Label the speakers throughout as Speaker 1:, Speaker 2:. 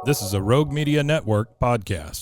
Speaker 1: This is a Rogue Media Network podcast.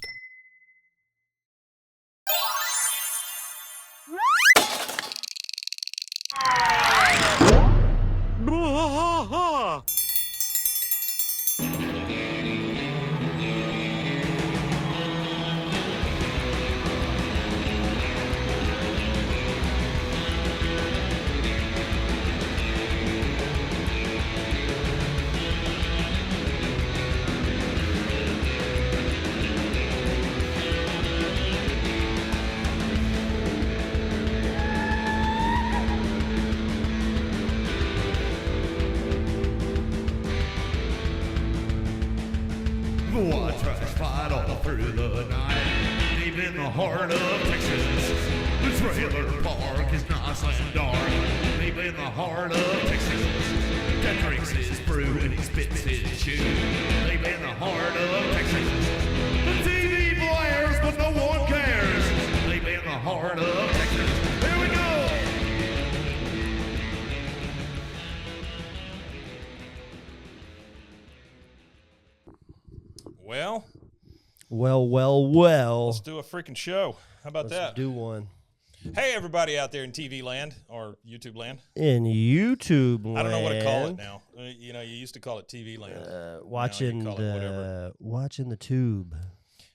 Speaker 2: I trash fight all through the night, deep in the heart of Texas. The trailer park is nice and dark, deep in the heart of Texas. Cat drinks his brew and he spits his chew, deep in the heart of Texas. The TV blares, but no one cares, deep in the heart of Texas. Here we go!
Speaker 1: Well, let's do a freaking show. How about
Speaker 3: Let's
Speaker 1: that?
Speaker 3: do one.
Speaker 1: Hey, everybody out there in TV land or YouTube land.
Speaker 3: In YouTube land.
Speaker 1: I don't know what to call it now. You used to call it TV land.
Speaker 3: Watching
Speaker 1: Now you call it whatever.
Speaker 3: watching the tube.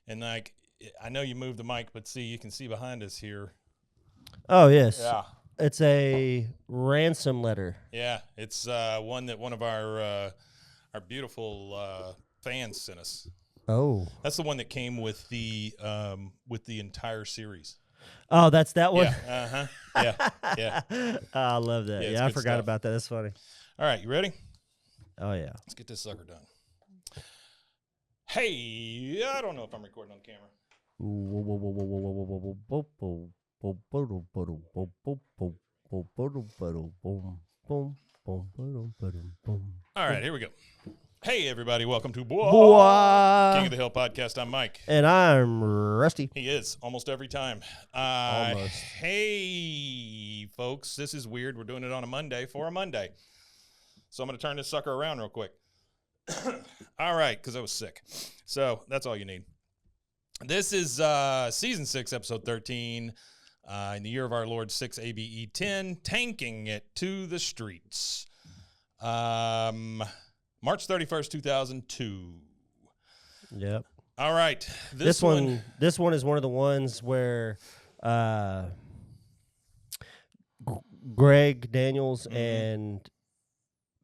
Speaker 1: And like, I know you moved the mic, but see, you can see behind us here.
Speaker 3: Oh, yes.
Speaker 1: Yeah.
Speaker 3: It's a ransom letter.
Speaker 1: Yeah, it's one that one of our beautiful fans sent us.
Speaker 3: Oh.
Speaker 1: That's the one that came with the entire series.
Speaker 3: Oh, that's that one?
Speaker 1: Yeah, yeah.
Speaker 3: I love that.
Speaker 1: Yeah,
Speaker 3: Yeah, I
Speaker 1: it's good
Speaker 3: forgot
Speaker 1: stuff.
Speaker 3: about that. That's funny.
Speaker 1: All right, you ready?
Speaker 3: Oh, yeah.
Speaker 1: Let's get this sucker done. Hey, I don't know if I'm recording on camera. All right, here we go. Hey, everybody, welcome to King of the Hill podcast. I'm Mike.
Speaker 3: And I'm Rusty.
Speaker 1: He is, almost every time.
Speaker 3: Almost.
Speaker 1: Hey, folks, this is weird. We're doing it on a Monday for a Monday. So I'm going to turn this sucker around real quick. All right, because I was sick. So that's all you need. This is Season 6, Episode 13, in the year of our Lord 6 ABE 10, Tanking It to the Streets. March 31st, 2002.
Speaker 3: Yep.
Speaker 1: All right.
Speaker 3: This one is one of the ones where Greg Daniels and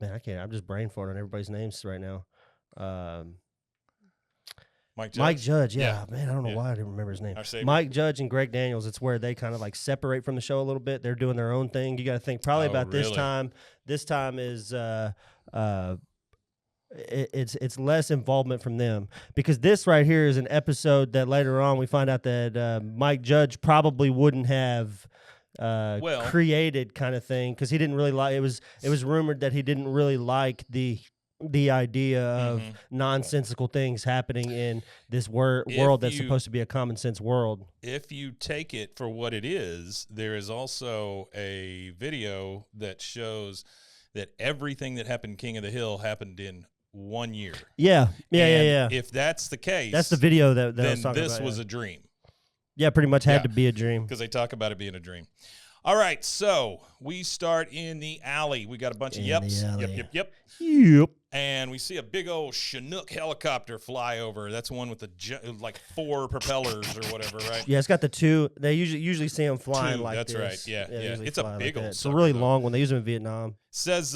Speaker 3: man, I'm just brain farting on everybody's names right now. Mike Judge, yeah. Man, I don't know why I didn't remember his name. Mike Judge and Greg Daniels, it's where they kind of like separate from the show a little bit. They're doing their own thing. You got to think probably about
Speaker 1: really?
Speaker 3: this time. This time is it's less involvement from them, because this right here is an episode that later on we find out that Mike Judge probably wouldn't have created, kind of thing, because he didn't really like it. Was rumored that he didn't really like the idea of nonsensical things happening in this world that's supposed to be a common sense world.
Speaker 1: If you take it for what it is, there is also a video that shows that everything that happened in King of the Hill happened in 1 year.
Speaker 3: Yeah.
Speaker 1: If that's the case,
Speaker 3: that's the video that I
Speaker 1: then
Speaker 3: was talking
Speaker 1: this
Speaker 3: about,
Speaker 1: was a dream.
Speaker 3: Yeah, pretty much had to be a dream.
Speaker 1: Because they talk about it being a dream. All right, so we start in the alley. We got a bunch of yeps. Yep. And we see a big old Chinook helicopter fly over. That's one with the like 4 propellers or whatever, right?
Speaker 3: Yeah, it's got the 2. They usually see them flying like
Speaker 1: that's
Speaker 3: this.
Speaker 1: Right. Yeah. It's a big old.
Speaker 3: It's a really long one. They use them in Vietnam.
Speaker 1: Says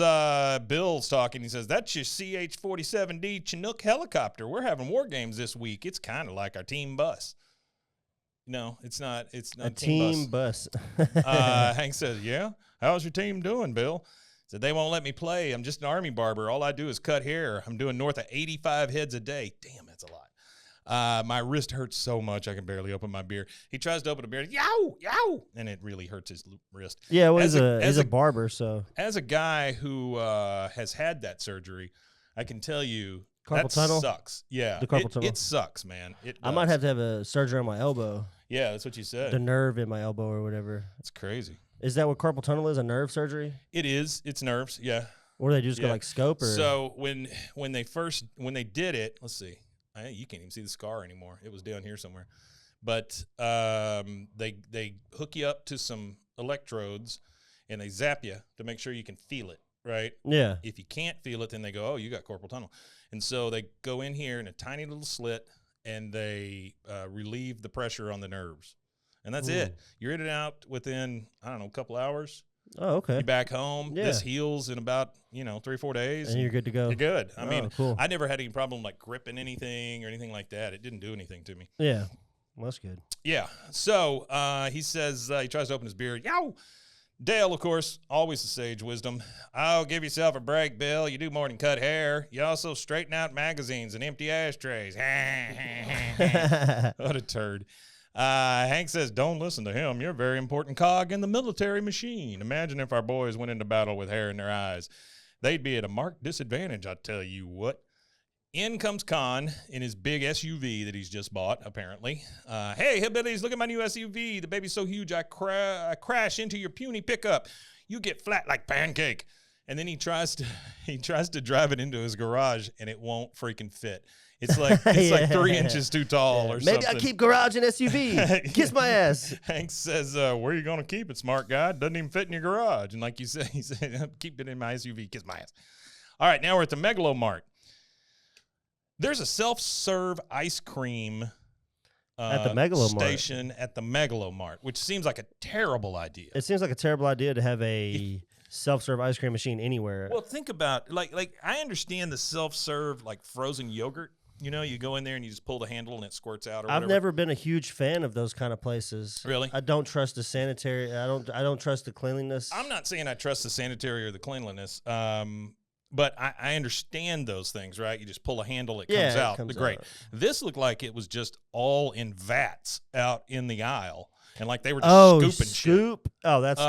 Speaker 1: Bill's talking. He says, "That's your CH-47D Chinook helicopter. We're having war games this week. It's kind of like our team bus." No, it's not. It's not
Speaker 3: a team bus.
Speaker 1: Hank says, "Yeah, how's your team doing, Bill?" Said, "They won't let me play. I'm just an army barber. All I do is cut hair. I'm doing north of 85 heads a day. Damn, that's a lot. My wrist hurts so much I can barely open my beer." He tries to open a beer, yow, and it really hurts his wrist.
Speaker 3: Yeah, well, he's a barber, so.
Speaker 1: As a guy who has had that surgery, I can tell you
Speaker 3: carpal tunnel
Speaker 1: sucks. Yeah,
Speaker 3: the carpal tunnel.
Speaker 1: It sucks, man.
Speaker 3: I might have to have a surgery on my elbow.
Speaker 1: Yeah, that's what you said.
Speaker 3: The nerve in my elbow or whatever.
Speaker 1: That's crazy.
Speaker 3: Is that what carpal tunnel is? A nerve surgery?
Speaker 1: It is. It's nerves. Yeah.
Speaker 3: Or they just go like scope? Or?
Speaker 1: So when they did it, let's see. You can't even see the scar anymore. It was down here somewhere. But they hook you up to some electrodes, and they zap you to make sure you can feel it, right?
Speaker 3: Yeah.
Speaker 1: If you can't feel it, then they go, oh, you got carpal tunnel. And so they go in here in a tiny little slit, and they relieve the pressure on the nerves. And that's it. You're in and out within, I don't know, a couple hours.
Speaker 3: Oh, okay.
Speaker 1: You're back home.
Speaker 3: Yeah.
Speaker 1: This heals in about, 3 or 4 days.
Speaker 3: And you're good to go.
Speaker 1: You're good. I mean,
Speaker 3: cool.
Speaker 1: I never had any problem like gripping anything or anything like that. It didn't do anything to me.
Speaker 3: Yeah. Well, that's good.
Speaker 1: Yeah. So he says, he tries to open his beard. Yow! Dale, of course, always the sage wisdom. Oh, give yourself a break, Bill. You do more than cut hair. You also straighten out magazines and empty ashtrays. What a turd. Hank says, don't listen to him. You're a very important cog in the military machine. Imagine if our boys went into battle with hair in their eyes. They'd be at a marked disadvantage, I tell you what. In comes Con in his big SUV that he's just bought, apparently. Hey, hillbillies, look at my new SUV. The baby's so huge I crash into your puny pickup. You get flat like pancake. And then he tries to drive it into his garage, and it won't freaking fit. It's like like 3 inches too tall or something.
Speaker 3: Maybe I keep garage and SUV. Kiss my ass.
Speaker 1: Hank says, where are you going to keep it, smart guy? It doesn't even fit in your garage. And like you said, he said, keep it in my SUV. Kiss my ass. All right, now we're at the Megalomart. There's a self-serve ice cream
Speaker 3: at the Megalomart
Speaker 1: station at the Megalomart, which seems like a terrible idea.
Speaker 3: It seems like a terrible idea to have a self-serve ice cream machine anywhere.
Speaker 1: Well, think about like I understand the self-serve like frozen yogurt. You go in there and you just pull the handle and it squirts out. Or
Speaker 3: I've
Speaker 1: whatever.
Speaker 3: never been a huge fan of those kind of places.
Speaker 1: Really?
Speaker 3: I don't trust the sanitary. I don't trust the cleanliness.
Speaker 1: I'm not saying I trust the sanitary or the cleanliness. But I understand those things, right? You just pull a handle, it comes out. Great.
Speaker 3: Out.
Speaker 1: This looked like it was just all in vats out in the aisle. And like they were just scooping shit.
Speaker 3: Oh, that's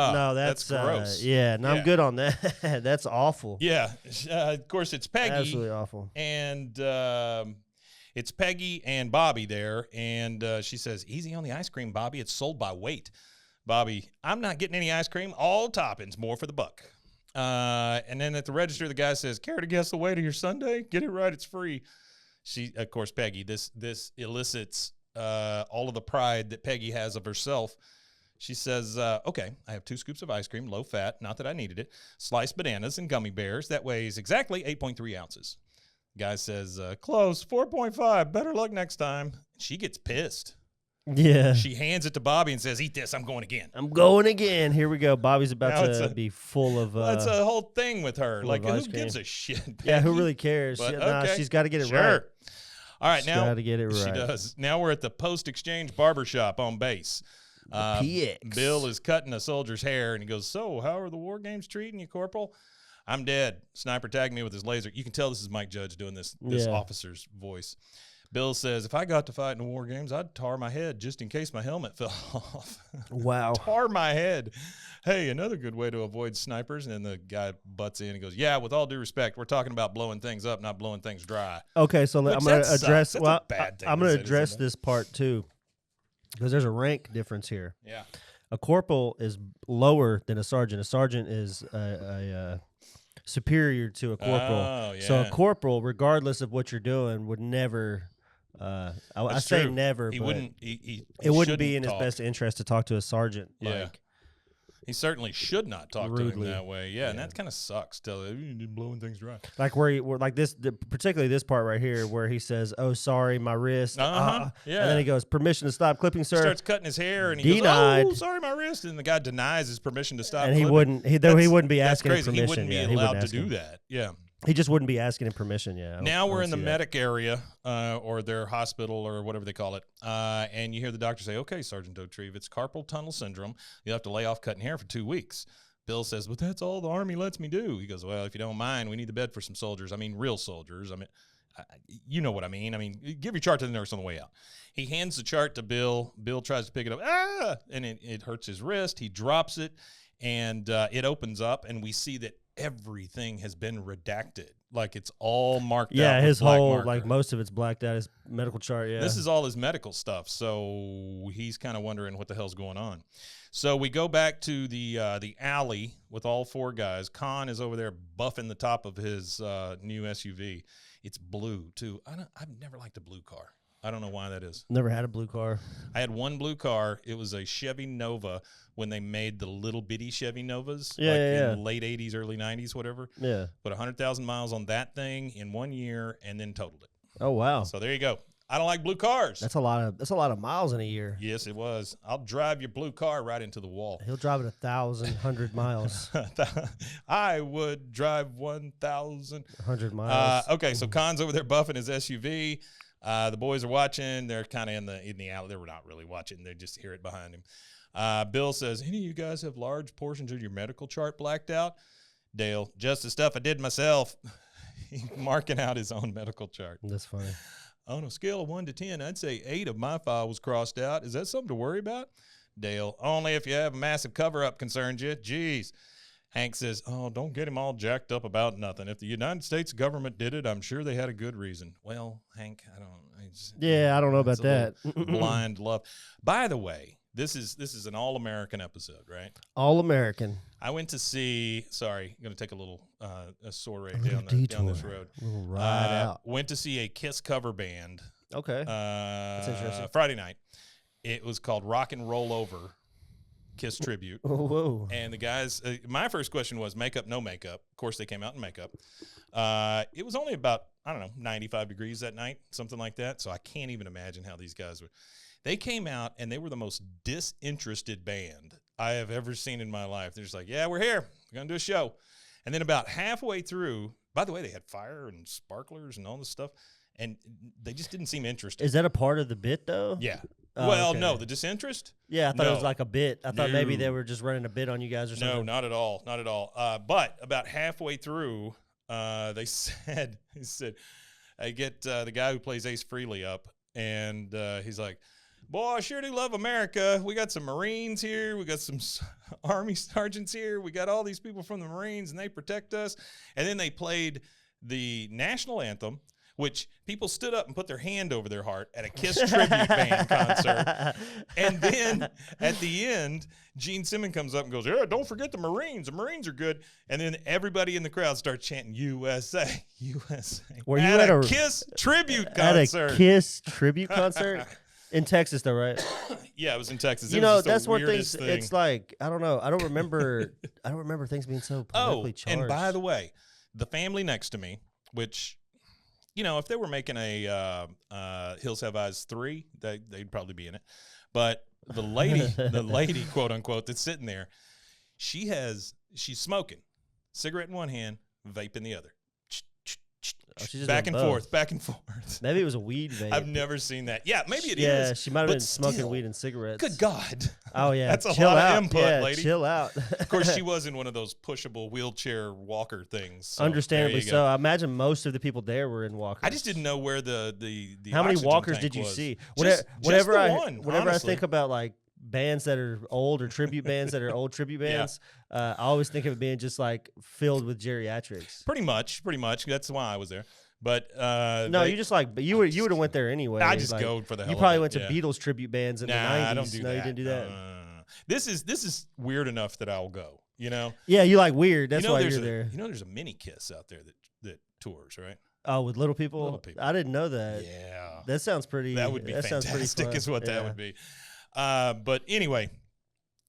Speaker 1: gross.
Speaker 3: I'm good on that. That's awful.
Speaker 1: Yeah. Of course, it's Peggy.
Speaker 3: Absolutely awful.
Speaker 1: And it's Peggy and Bobby there. And she says, easy on the ice cream, Bobby. It's sold by weight. Bobby, I'm not getting any ice cream. All toppings, more for the buck. And then at the register, the guy says, care to guess the weight of your sundae? Get it right, it's free. She, of course, Peggy, this elicits all of the pride that Peggy has of herself. She says, okay, I have 2 scoops of ice cream, low fat, not that I needed it, sliced bananas and gummy bears. That weighs exactly 8.3 ounces. Guy says, close, 4.5, better luck next time. She gets pissed.
Speaker 3: Yeah.
Speaker 1: She hands it to Bobby and says, eat this, I'm going again.
Speaker 3: I'm going again. Here we go. Bobby's about to be full of...
Speaker 1: that's a whole thing with her. Like, who gives a shit, Peggy?
Speaker 3: Yeah, who really cares?
Speaker 1: But,
Speaker 3: she's got to get it right.
Speaker 1: All right, now
Speaker 3: got to get it right.
Speaker 1: She does. Now we're at the post-exchange barbershop on base.
Speaker 3: PX.
Speaker 1: Bill is cutting a soldier's hair, and he goes, so how are the war games treating you, Corporal? I'm dead. Sniper tagged me with his laser. You can tell this is Mike Judge doing this officer's voice. Bill says, if I got to fight in the war games, I'd tar my head just in case my helmet fell off.
Speaker 3: Wow.
Speaker 1: Tar my head. Hey, another good way to avoid snipers. And the guy butts in and goes, yeah, with all due respect, we're talking about blowing things up, not blowing things dry.
Speaker 3: Okay, so I'm going to address I'm going to address
Speaker 1: to
Speaker 3: this part too, because there's a rank difference here.
Speaker 1: Yeah.
Speaker 3: A corporal is lower than a sergeant. A sergeant is a superior to a corporal.
Speaker 1: Oh, yeah.
Speaker 3: So a corporal, regardless of what you're doing, would never... I say
Speaker 1: true.
Speaker 3: never,
Speaker 1: He
Speaker 3: but
Speaker 1: wouldn't.
Speaker 3: it wouldn't be in his best interest to talk to a sergeant.
Speaker 1: Yeah. He certainly should not talk
Speaker 3: Rudely.
Speaker 1: to him that way. Yeah, and that kind of sucks. Tell him blowing things dry.
Speaker 3: Like particularly this part right here, where he says, "Oh, sorry, my wrist."
Speaker 1: Yeah.
Speaker 3: And then he goes, "Permission to stop clipping, sir."
Speaker 1: He starts cutting his hair, and he
Speaker 3: Denied.
Speaker 1: goes, "Oh, sorry, my wrist." And the guy denies his permission to stop.
Speaker 3: And
Speaker 1: clipping.
Speaker 3: he wouldn't. He wouldn't be asking
Speaker 1: That's
Speaker 3: him
Speaker 1: crazy.
Speaker 3: permission.
Speaker 1: He wouldn't be allowed to do that. Yeah.
Speaker 3: He just wouldn't be asking him permission. Yeah.
Speaker 1: Now we're in the medic area, or their hospital, or whatever they call it, and you hear the doctor say, "Okay, Sergeant O'Treve, it's carpal tunnel syndrome. You'll have to lay off cutting hair for 2 weeks." Bill says, "But that's all the Army lets me do." He goes, "Well, if you don't mind, we need the bed for some soldiers. I mean, real soldiers. I mean, you know what I mean. I mean, give your chart to the nurse on the way out." He hands the chart to Bill. Bill tries to pick it up, and it hurts his wrist. He drops it, and it opens up, and we see that everything has been redacted. Like it's all marked out.
Speaker 3: Yeah, his
Speaker 1: black
Speaker 3: whole,
Speaker 1: marker.
Speaker 3: like most of it's blacked out, his medical chart, yeah.
Speaker 1: This is all his medical stuff, so he's kind of wondering what the hell's going on. So we go back to the alley with all 4 guys. Khan is over there buffing the top of his new SUV. It's blue too. I've never liked a blue car. I don't know why that is.
Speaker 3: Never had a blue car.
Speaker 1: I had one blue car. It was a Chevy Nova when they made the little bitty Chevy Novas, in the late 80s, early 90s, whatever.
Speaker 3: Yeah.
Speaker 1: Put 100,000 miles on that thing in 1 year and then totaled it.
Speaker 3: Oh, wow.
Speaker 1: So there you go. I don't like blue cars.
Speaker 3: That's a lot of miles in a year.
Speaker 1: Yes, it was. I'll drive your blue car right into the wall.
Speaker 3: He'll drive it 1,100 miles.
Speaker 1: I would drive 1,000.
Speaker 3: 100 miles.
Speaker 1: Okay, so Khan's over there buffing his SUV. The boys are watching. They're kind of in the alley. They were not really watching. They just hear it behind him. Bill says, any of you guys have large portions of your medical chart blacked out? Dale, just the stuff I did myself. Marking out his own medical chart.
Speaker 3: That's funny.
Speaker 1: On a scale of 1 to 10, I'd say 8 of my file was crossed out. Is that something to worry about? Dale, only if you have a massive cover-up concerns you. Jeez. Hank says, oh, don't get him all jacked up about nothing. If the United States government did it, I'm sure they had a good reason. Well, Hank, I don't know about that. Blind love. By the way, this is an all-American episode, right?
Speaker 3: All-American.
Speaker 1: I went to see, sorry, I'm going to take a little a soiree down this road.
Speaker 3: A little ride out.
Speaker 1: Went to see a Kiss cover band.
Speaker 3: Okay. That's interesting.
Speaker 1: Friday night. It was called Rock and Roll Over. Kiss tribute.
Speaker 3: Whoa.
Speaker 1: And the guys, my first question was makeup, no makeup. Of course, they came out in makeup. It was only about, 95 degrees that night, something like that. So I can't even imagine how these guys were. They came out, and they were the most disinterested band I have ever seen in my life. They're just like, yeah, we're here. We're going to do a show. And then about halfway through, by the way, they had fire and sparklers and all this stuff, and they just didn't seem interested.
Speaker 3: Is that a part of the bit, though?
Speaker 1: Yeah.
Speaker 3: Oh,
Speaker 1: well,
Speaker 3: okay.
Speaker 1: No, the disinterest?
Speaker 3: Yeah, I thought it was like a bit. I thought maybe
Speaker 1: No.
Speaker 3: they were just running a bit on you guys or something.
Speaker 1: No, not at all. Not at all. But about halfway through, they said, I get the guy who plays Ace Frehley up, and he's like, boy, I sure do love America. We got some Marines here. We got some Army sergeants here. We got all these people from the Marines, and they protect us. And then they played the national anthem, which people stood up and put their hand over their heart at a Kiss tribute band concert. And then at the end, Gene Simmons comes up and goes, yeah, don't forget the Marines. The Marines are good. And then everybody in the crowd starts chanting, USA, USA.
Speaker 3: Were you at a
Speaker 1: Kiss tribute concert?
Speaker 3: At a Kiss tribute concert? In Texas, though, right?
Speaker 1: Yeah, it was in Texas.
Speaker 3: That's one thing. It's like, I don't know. I don't remember things being so politically charged.
Speaker 1: And by the way, the family next to me, which, if they were making a Hills Have Eyes 3, they'd probably be in it. But the lady, quote unquote, that's sitting there, she's smoking, cigarette in one hand, vape in the other.
Speaker 3: Oh,
Speaker 1: back and forth.
Speaker 3: Maybe it was a weed vape.
Speaker 1: I've never seen that. Yeah, maybe it is.
Speaker 3: Yeah, she might have been smoking weed and cigarettes.
Speaker 1: Good God.
Speaker 3: Oh, yeah.
Speaker 1: That's a lot of input, lady.
Speaker 3: Chill out.
Speaker 1: Of course, she was in one of those pushable wheelchair walker things. So
Speaker 3: understandably so. I imagine most of the people there were in walkers.
Speaker 1: I just didn't know where the
Speaker 3: How many walkers
Speaker 1: tank
Speaker 3: did you
Speaker 1: was.
Speaker 3: see?
Speaker 1: Whenever
Speaker 3: I think about like bands that are old or tribute bands that are old tribute bands, I always think of it being just like filled with geriatrics.
Speaker 1: Pretty much. That's why I was there. But
Speaker 3: no, you just like, but you would have went there anyway.
Speaker 1: I just go for the hell.
Speaker 3: You probably
Speaker 1: of
Speaker 3: went
Speaker 1: it,
Speaker 3: to Beatles tribute bands in the 90s.
Speaker 1: I don't do that.
Speaker 3: You didn't do that.
Speaker 1: This is weird enough that I'll go.
Speaker 3: Yeah, you like weird. That's why you're there.
Speaker 1: There's a mini Kiss out there that tours, right?
Speaker 3: Oh, with little people?
Speaker 1: Little people.
Speaker 3: I didn't know that.
Speaker 1: Yeah,
Speaker 3: that sounds pretty.
Speaker 1: That would be fantastic.
Speaker 3: Sounds pretty fun.
Speaker 1: Is what that would be. But anyway,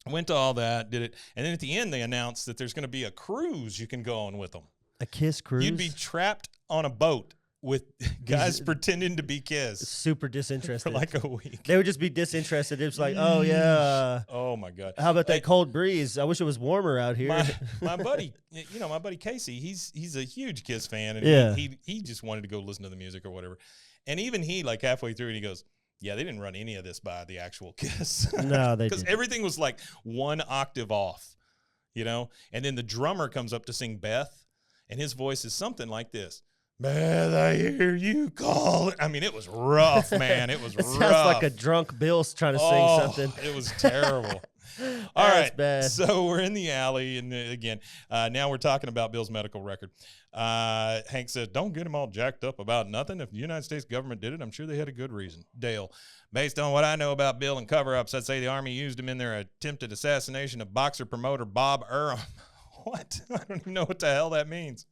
Speaker 1: went to all that, did it, and then at the end they announced that there's going to be a cruise you can go on with them.
Speaker 3: A Kiss cruise.
Speaker 1: You'd be trapped on a boat with guys pretending to be Kiss.
Speaker 3: Super disinterested.
Speaker 1: For like a week.
Speaker 3: They would just be disinterested. It was like, oh, yeah.
Speaker 1: Oh, my God.
Speaker 3: How about that cold breeze? I wish it was warmer out here.
Speaker 1: My buddy, my buddy Casey, he's a huge Kiss fan. And he just wanted to go listen to the music or whatever. And even he, like halfway through, and he goes, yeah, they didn't run any of this by the actual Kiss.
Speaker 3: No, they didn't.
Speaker 1: Because everything was like one octave off, And then the drummer comes up to sing Beth, and his voice is something like this. Beth, I hear you call. I mean, it was rough, man. It was rough.
Speaker 3: Sounds like a drunk Bill trying to sing something.
Speaker 1: It was terrible. All right,
Speaker 3: bad.
Speaker 1: So we're in the alley, and again, now we're talking about Bill's medical record. Hank said, don't get him all jacked up about nothing. If the United States government did it, I'm sure they had a good reason. Dale, based on what I know about Bill and cover-ups, I'd say the Army used him in their attempted assassination of boxer promoter Bob Earham. What? I don't even know what the hell that means.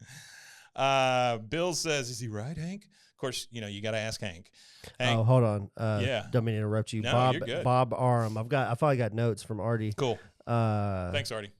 Speaker 1: Bill says, is he right, Hank? Of course, you got to ask Hank. Hank.
Speaker 3: Oh, hold on.
Speaker 1: Yeah.
Speaker 3: Don't mean to interrupt you.
Speaker 1: No, you're good.
Speaker 3: Bob Arum. I finally got notes from Artie.
Speaker 1: Cool. Thanks, Artie.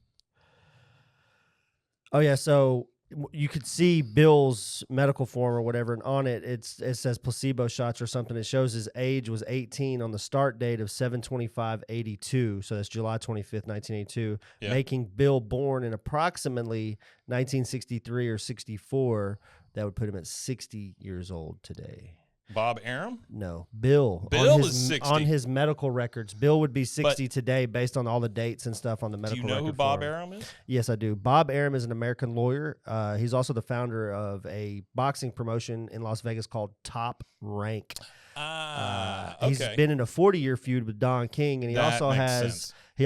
Speaker 3: Oh, yeah. So you could see Bill's medical form or whatever, and on it, it says placebo shots or something. It shows his age was 18 on the start date of 7/25/82. So that's July 25th, 1982, making Bill born in approximately 1963 or 64. That would put him at 60 years old today.
Speaker 1: Bob Arum?
Speaker 3: No, Bill.
Speaker 1: Bill was 60.
Speaker 3: On his medical records. Bill would be 60 today based on all the dates and stuff on the medical record.
Speaker 1: Do you know who Bob Arum is?
Speaker 3: Yes, I do. Bob Arum is an American lawyer. He's also the founder of a boxing promotion in Las Vegas called Top Rank. He's been in a 40-year feud with Don King, and he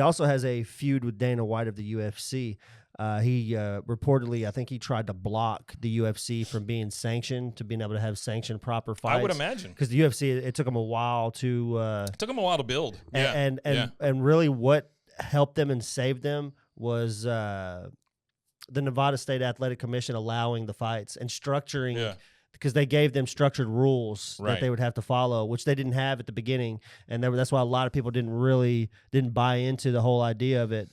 Speaker 3: also has a feud with Dana White of the UFC. He reportedly, I think he tried to block the UFC from being sanctioned, to being able to have sanctioned proper fights.
Speaker 1: I would imagine,
Speaker 3: because the UFC, it took him a while to
Speaker 1: build.
Speaker 3: And really, what helped them and saved them was the Nevada State Athletic Commission allowing the fights and structuring. Yeah. Because they gave them structured rules that they would have to follow, which they didn't have at the beginning, and that's why a lot of people didn't buy into the whole idea of it.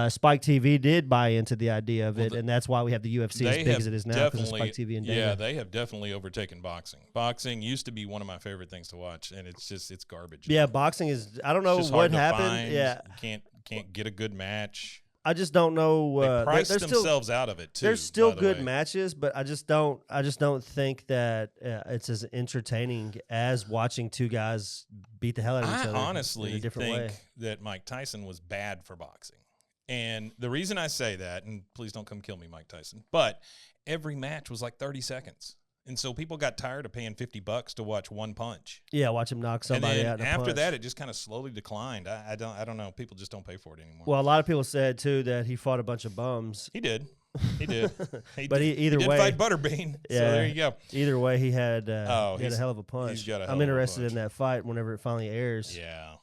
Speaker 3: Spike TV did buy into the idea of it, and that's why we have the UFC as big as it is now, because of Spike TV and Dana.
Speaker 1: Yeah, they have definitely overtaken boxing. Boxing used to be one of my favorite things to watch, and it's garbage.
Speaker 3: Yeah, boxing is. I don't know what happened. Yeah,
Speaker 1: you can't get a good match.
Speaker 3: I just don't know.
Speaker 1: They priced themselves out of it too.
Speaker 3: There's still good matches, but I just don't think that it's as entertaining as watching two guys beat the hell out of each other.
Speaker 1: I honestly think that Mike Tyson was bad for boxing, and the reason I say that, and please don't come kill me, Mike Tyson, but every match was like 30 seconds. And so people got tired of paying $50 to watch one punch.
Speaker 3: Yeah, watch him knock somebody out.
Speaker 1: And after that, it just kind of slowly declined. I don't know. People just don't pay for it anymore.
Speaker 3: Well, a lot of people said too that he fought a bunch of bums.
Speaker 1: He did. Either way,
Speaker 3: he did
Speaker 1: fight Butterbean.
Speaker 3: Yeah,
Speaker 1: so there you go.
Speaker 3: Either way, he had a hell of a punch.
Speaker 1: He's got a hell
Speaker 3: I'm
Speaker 1: of
Speaker 3: interested
Speaker 1: a punch.
Speaker 3: in that fight whenever it finally airs.
Speaker 1: Yeah.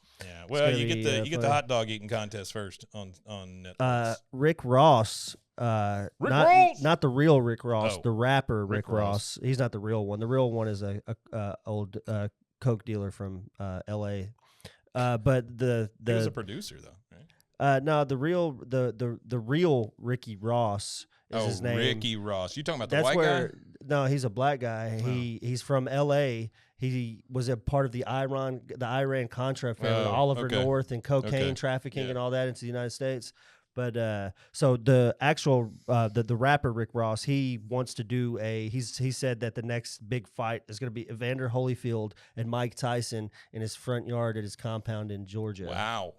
Speaker 1: Well, you get the hot dog eating contest first on Netflix.
Speaker 3: Rick Ross. Not the real Rick Ross, the rapper Rick Ross. He's not the real one. The real one is a old coke dealer from L.A. But he was
Speaker 1: a producer though, right?
Speaker 3: No, the real Ricky Ross is his name.
Speaker 1: Ricky Ross. You talking about the white guy?
Speaker 3: No, he's a black guy.
Speaker 1: Wow.
Speaker 3: He's from L.A. He was a part of the Iran Contra affair with Oliver North and cocaine trafficking and all that into the United States. But so the actual the rapper Rick Ross, he wants to do he said that the next big fight is going to be Evander Holyfield and Mike Tyson in his front yard at his compound in Georgia.
Speaker 1: Wow.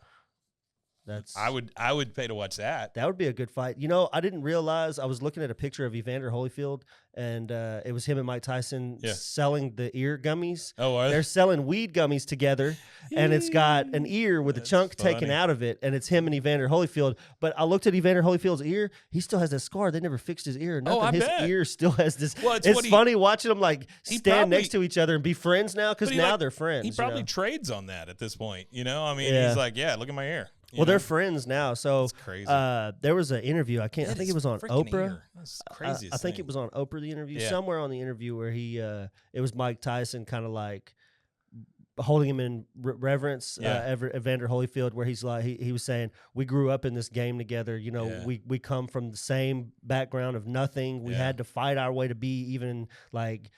Speaker 1: I would pay to watch that.
Speaker 3: That would be a good fight. I didn't realize, I was looking at a picture of Evander Holyfield, and it was him and Mike Tyson selling the ear gummies.
Speaker 1: Oh,
Speaker 3: they're selling weed gummies together, and it's got an ear with a chunk taken out of it, and it's him and Evander Holyfield. But I looked at Evander Holyfield's ear; he still has that scar. They never fixed his ear. His ear still has this. Well, it's funny watching them stand next to each other and be friends now, because now they're friends.
Speaker 1: He probably trades on that at this point. He's like, look at my ear.
Speaker 3: Well, they're friends now. So
Speaker 1: that's crazy.
Speaker 3: There was an interview. I think it was on Oprah.
Speaker 1: That's crazy.
Speaker 3: I think it was on Oprah, the interview. Somewhere on the interview where it was Mike Tyson kind of like holding him in reverence, Evander Holyfield, where he's like, he was saying, we grew up in this game together. We come from the same background of nothing. We had to fight our way to be even like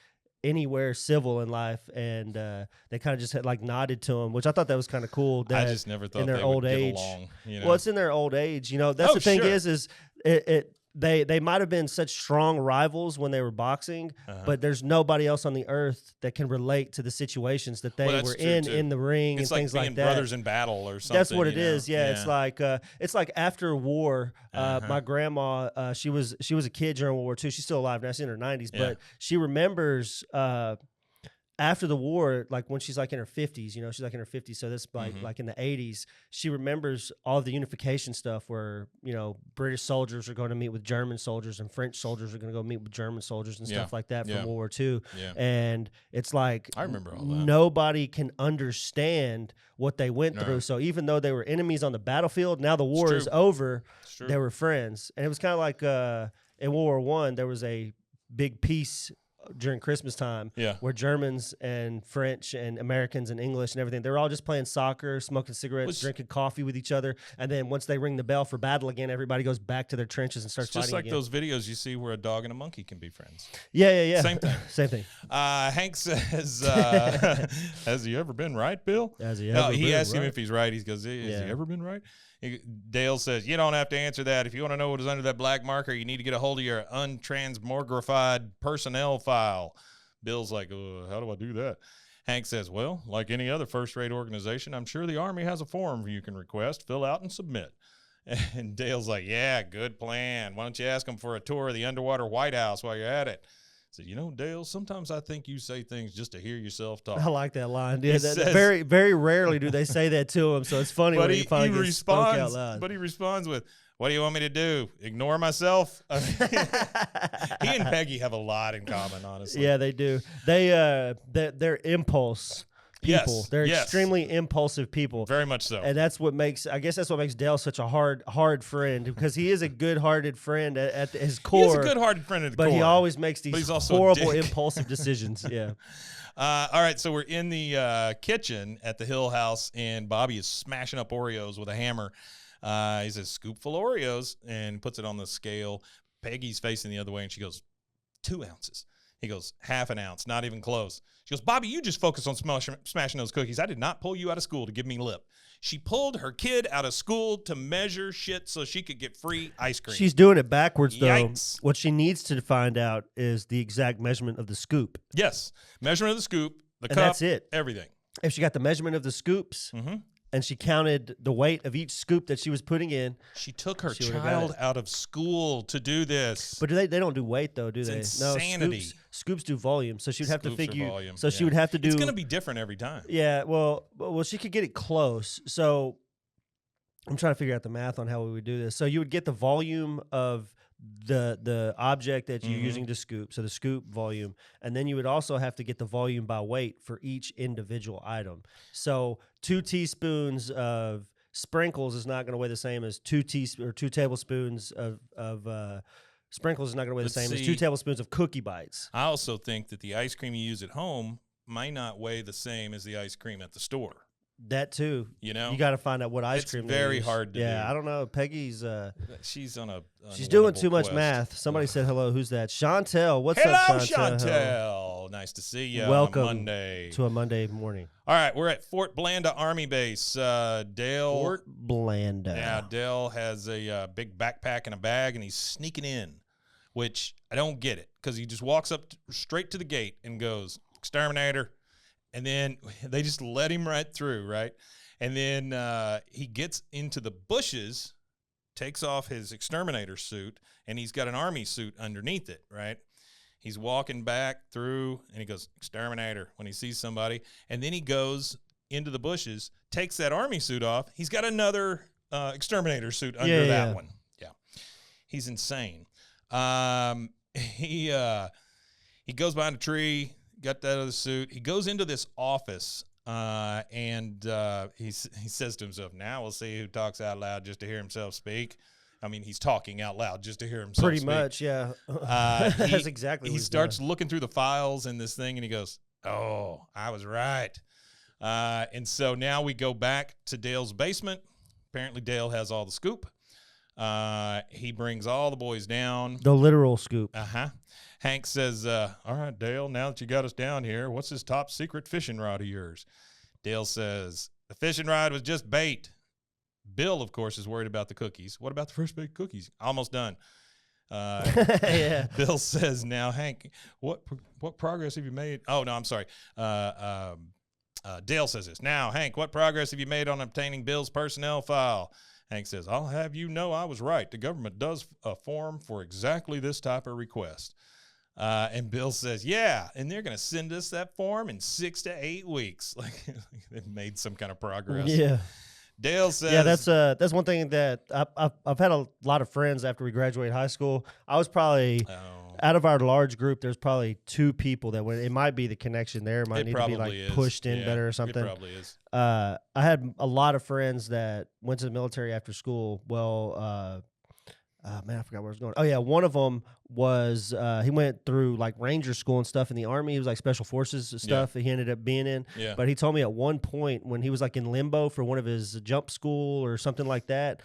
Speaker 3: anywhere civil in life, and they kind of just had nodded to him, which I thought that was kind of cool. That
Speaker 1: I just never thought
Speaker 3: in their
Speaker 1: they
Speaker 3: old
Speaker 1: would
Speaker 3: age,
Speaker 1: get along.
Speaker 3: Well, it's in their old age. That's the thing is they might have been such strong rivals when they were boxing, but there's nobody else on the earth that can relate to the situations that they were in the ring and things like that.
Speaker 1: Brothers in battle or something.
Speaker 3: That's what it is. Yeah, it's like after war. My grandma, she was a kid during World War II. She's still alive now. She's in her 90s, but she remembers after the war, when she's in her 50s, she's in her 50s. So that's like in the 80s, she remembers all the unification stuff where, British soldiers are going to meet with German soldiers and French soldiers are going to go meet with German soldiers and stuff like that from World War II. Yeah. And it's like,
Speaker 1: I remember all that.
Speaker 3: Nobody can understand what they went through. So even though they were enemies on the battlefield, now the war is over, they were friends. And it was kind of like in World War I, there was a big peace during Christmas time, where Germans and French and Americans and English and everything, they're all just playing soccer, smoking cigarettes, drinking coffee with each other, and then once they ring the bell for battle again, everybody goes back to their trenches and starts fighting
Speaker 1: just like
Speaker 3: again.
Speaker 1: those videos you see where a dog and a monkey can be friends.
Speaker 3: Yeah.
Speaker 1: Same thing.
Speaker 3: Same thing.
Speaker 1: Hank says, has he ever been right, Bill? He asked him if he's right. He goes, has he ever been right? Dale says, you don't have to answer that. If you want to know what is under that black marker, you need to get a hold of your untransmogrified personnel file. Bill's like, how do I do that? Hank says, well, like any other first-rate organization, I'm sure the Army has a form you can request, fill out, and submit. And Dale's like, yeah, good plan. Why don't you ask them for a tour of the underwater White House while you're at it? I said, Dale, sometimes I think you say things just to hear yourself talk.
Speaker 3: I like that line. Yeah, very, very rarely do they say that to him, so it's funny when he finally gets spoke out loud.
Speaker 1: But he responds with, what do you want me to do? Ignore myself? I mean, he and Peggy have a lot in common, honestly.
Speaker 3: Yeah, they do. They're impulse people.
Speaker 1: Yes,
Speaker 3: They're extremely impulsive people.
Speaker 1: Very much so.
Speaker 3: And that's what makes Dale such a hard friend, because he is a good-hearted friend at his core.
Speaker 1: He's a good-hearted friend at the core.
Speaker 3: But he always makes these horrible, impulsive decisions. Yeah.
Speaker 1: All right, so we're in the kitchen at the Hill house, and Bobby is smashing up Oreos with a hammer. He says, scoop full of Oreos, and puts it on the scale. Peggy's facing the other way, and she goes, 2 ounces. He goes, half an ounce, not even close. She goes, Bobby, you just focus on smashing those cookies. I did not pull you out of school to give me lip. She pulled her kid out of school to measure shit so she could get free ice cream.
Speaker 3: She's doing it backwards, though.
Speaker 1: Yikes.
Speaker 3: What she needs to find out is the exact measurement of the scoop.
Speaker 1: Yes, measurement of the scoop, the cup,
Speaker 3: that's it.
Speaker 1: Everything.
Speaker 3: If she got the measurement of the scoops, and she counted the weight of each scoop that she was putting in.
Speaker 1: She took her child out of school to do this.
Speaker 3: But they don't do weight, though, do they?
Speaker 1: Insanity.
Speaker 3: No, scoops do volume, so she'd have to figure.
Speaker 1: Volume.
Speaker 3: So she would have to do.
Speaker 1: It's going to be different every time.
Speaker 3: Yeah, well, she could get it close. So I'm trying to figure out the math on how we would do this. So you would get the volume of the object that you're using to scoop, so the scoop volume, and then you would also have to get the volume by weight for each individual item. So 2 teaspoons of sprinkles is not going to weigh the same as 2 tablespoons of sprinkles is not going to weigh the same as 2 tablespoons of cookie bites.
Speaker 1: I also think that the ice cream you use at home might not weigh the same as the ice cream at the store.
Speaker 3: That too.
Speaker 1: You
Speaker 3: got to find out what ice cream.
Speaker 1: It's very hard to do.
Speaker 3: Yeah, I don't know. Peggy's
Speaker 1: she's
Speaker 3: she's doing too much math. Somebody said hello. Who's that? Chantel. What's up, Chantel?
Speaker 1: Chantel. Nice to see you.
Speaker 3: Welcome
Speaker 1: on a Monday.
Speaker 3: to a Monday morning.
Speaker 1: All right, we're at Fort Blanda Army Base. Dale.
Speaker 3: Fort Blanda.
Speaker 1: Yeah, Dale has a big backpack and a bag, and he's sneaking in, which I don't get it, because he just walks up straight to the gate and goes, exterminator. And then they just let him right through, right? And then he gets into the bushes, takes off his exterminator suit, and he's got an army suit underneath it, right? He's walking back through, and he goes, exterminator, when he sees somebody. And then he goes into the bushes, takes that army suit off. He's got another exterminator suit under that one. Yeah. He's insane. He goes behind a tree, got that other suit. He goes into this office, and he says to himself, now we'll see who talks out loud just to hear himself speak. I mean, he's talking out loud just to hear himself speak.
Speaker 3: Pretty much, yeah. That's exactly what
Speaker 1: he starts looking through the files in this thing, and he goes, oh, I was right. And so now we go back to Dale's basement. Apparently Dale has all the scoop. He brings all the boys down.
Speaker 3: The literal scoop.
Speaker 1: Hank says, all right, Dale, now that you got us down here, what's this top secret fishing rod of yours? Dale says, the fishing rod was just bait. Bill, of course, is worried about the cookies. What about the first baked cookies? Almost done.
Speaker 3: Yeah.
Speaker 1: Bill says, now, Hank, what progress have you made? Oh, no, I'm sorry. Dale says this. Now, Hank, what progress have you made on obtaining Bill's personnel file? Hank says, I'll have you know I was right. The government does a form for exactly this type of request. And Bill says, yeah, and they're going to send us that form in 6 to 8 weeks. Like they've made some kind of progress.
Speaker 3: Yeah.
Speaker 1: Dale says,
Speaker 3: yeah, that's one thing that I've had a lot of friends after we graduated high school. I was probably out of our large group, there's probably 2 people that it might be the connection there. It might need to be like pushed in better or something.
Speaker 1: It probably is.
Speaker 3: I had a lot of friends that went to the military after school. Well, man, I forgot where I was going. Oh yeah, one of them was he went through like Ranger school and stuff in the Army. He was like Special Forces stuff that he ended up being in.
Speaker 1: Yeah.
Speaker 3: But he told me at one point when he was like in limbo for one of his jump school or something like that,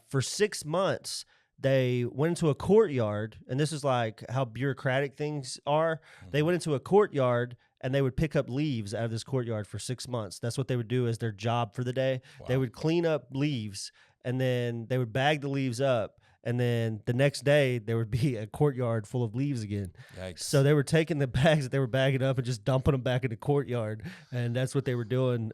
Speaker 3: for 6 months they went into a courtyard, and this is like how bureaucratic things are. They went into a courtyard and they would pick up leaves out of this courtyard for 6 months. That's what they would do as their job for the day. Wow. They would clean up leaves, and then they would bag the leaves up, and then the next day there would be a courtyard full of leaves again. Yikes. So they were taking the bags that they were bagging up and just dumping them back in the courtyard, and that's what they were doing.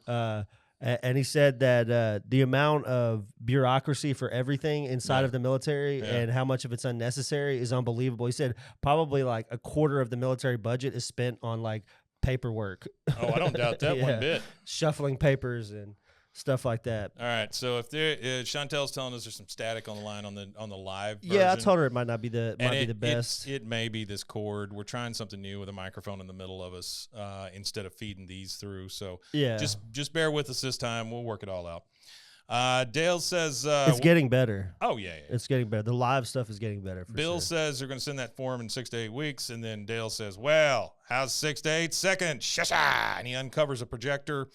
Speaker 3: And he said that the amount of bureaucracy for everything inside of the military and how much of it's unnecessary is unbelievable. He said probably like a quarter of the military budget is spent on like paperwork.
Speaker 1: Oh, I don't doubt that one bit.
Speaker 3: Shuffling papers and stuff like that.
Speaker 1: All right, so if there, Chantel's telling us there's some static on the line on the live version.
Speaker 3: Yeah, I told her it might not be the best.
Speaker 1: It may be this cord. We're trying something new with a microphone in the middle of us instead of feeding these through. So just bear with us this time. We'll work it all out. Dale says
Speaker 3: it's getting better.
Speaker 1: Oh yeah,
Speaker 3: it's getting better. The live stuff is getting better.
Speaker 1: Bill says they're going to send that form in 6 to 8 weeks, and then Dale says, "Well, how's 6 to 8 seconds?" Shasha, and he uncovers a projector.